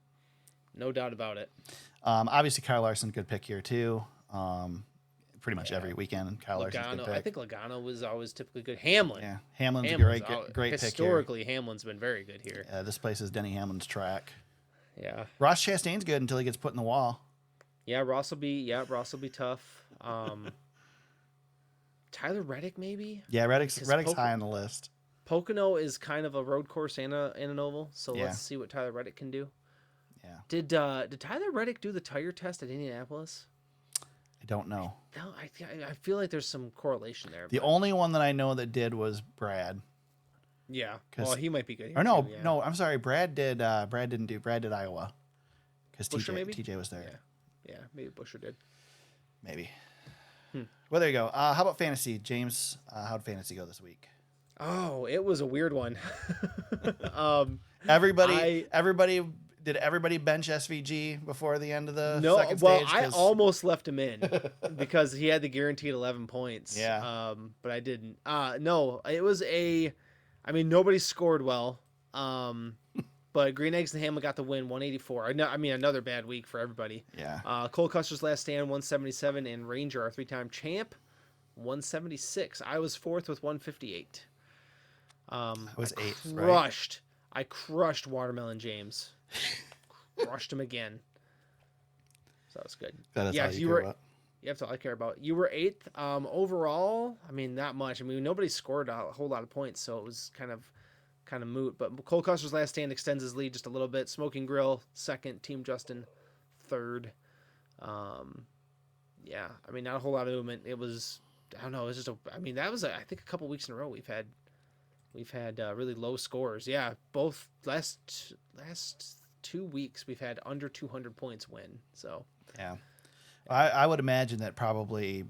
No doubt about it. Obviously Kyle Larson, good pick here too. Pretty much every weekend, Kyle Larson's a good pick. I think Logano was always typically good. Hamlin. Yeah, Hamlin's a great pick here. Historically, Hamlin's been very good here. This place is Denny Hamlin's track. Yeah. Ross Chastain's good until he gets put in the wall. Yeah, Ross will be tough. Tyler Reddick, maybe? Yeah, Reddick's high on the list. Pocono is kind of a road course and an oval, so let's see what Tyler Reddick can do. Yeah. Did Tyler Reddick do the tire test at Indianapolis? I don't know. No, I feel like there's some correlation there. The only one that I know that did was Brad. Yeah. Well, he might be good here. Or no, too, yeah. no, I'm sorry. Brad did. Brad didn't do. Brad did Iowa. Because TJ was there. Yeah, maybe Busher did. Maybe. Well, there you go. How about fantasy, James? How'd fantasy go this week? Oh, it was a weird one. Everybody did everybody bench SVG before the end of the second stage? I almost left him in because he had the guaranteed 11 points. Yeah. But I didn't. No, it was nobody scored well. But Green Eggs and Hamlin got the win, 184. Another bad week for everybody. Yeah. Cole Custer's last stand, 177, and Ranger, our three-time champ, 176. I was fourth with 158. I was eighth, right? I crushed Watermelon James. Crushed him again. So that was good. That's all you care about. Yeah, that's all I care about. You were eighth. Overall, not much. Nobody scored a whole lot of points, so it was kind of moot. But Cole Custer's last stand extends his lead just a little bit. Smoking Grill, second. Team Justin, third. Not a whole lot of movement. It was, I don't know, it was just that was, I think, a couple weeks in a row we've had really low scores. Yeah, both last 2 weeks we've had under 200 points win. So yeah, I would imagine that probably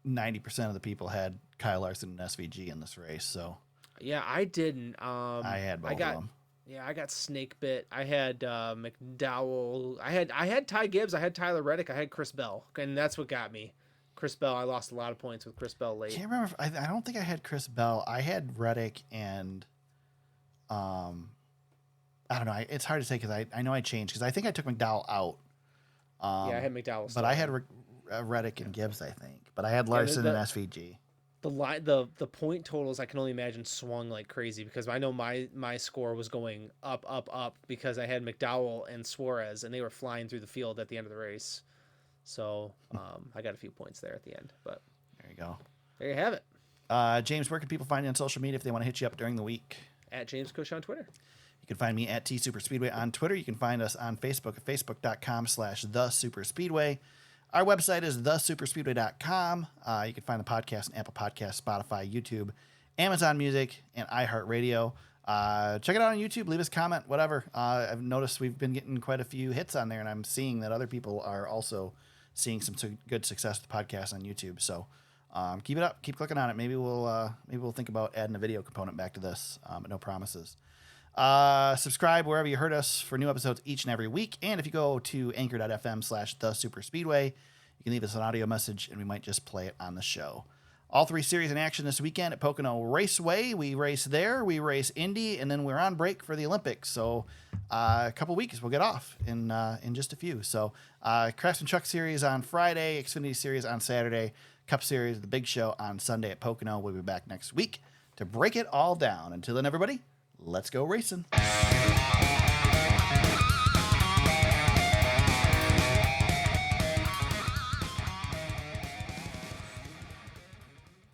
90% of the people had Kyle Larson and SVG in this race. So yeah, I didn't. I had both of them. Yeah, I got snake bit. I had McDowell. I had Ty Gibbs. I had Tyler Reddick. I had Chris Bell, and that's what got me. Chris Bell. I lost a lot of points with Chris Bell late. Can't remember. I don't think I had Chris Bell. I had Reddick and I don't know. It's hard to say because I know I changed because I think I took McDowell out. Yeah, I had McDowell. But I had Reddick and Gibbs, I think. But I had Larson and SVG. The point totals I can only imagine swung like crazy because I know my score was going up because I had McDowell and Suarez and they were flying through the field at the end of the race. So I got a few points there at the end. But there you go. There you have it. James, where can people find you on social media if they want to hit you up during the week? At James Cush on Twitter. You can find me at TSuperspeedway on Twitter. You can find us on Facebook at facebook.com/TheSuperspeedway. Our website is thesuperspeedway.com. You can find the podcast on Apple Podcasts, Spotify, YouTube, Amazon Music, and iHeartRadio. Check it out on YouTube. Leave us a comment, whatever. I've noticed we've been getting quite a few hits on there, and I'm seeing that other people are also seeing some good success with the podcast on YouTube. So keep it up. Keep clicking on it. Maybe we'll think about adding a video component back to this, but no promises. Subscribe wherever you heard us for new episodes each and every week. And if you go to anchor.fm/thesuperspeedway, you can leave us an audio message and we might just play it on the show. All 3 series in action this weekend at Pocono Raceway. We race there, we race Indy, and then we're on break for the Olympics. So a couple weeks we'll get off in just a few. So Craftsman Truck Series on Friday, Xfinity Series on Saturday, Cup Series, the big show on Sunday at Pocono. We'll be back next week to break it all down. Until then, everybody, let's go racing.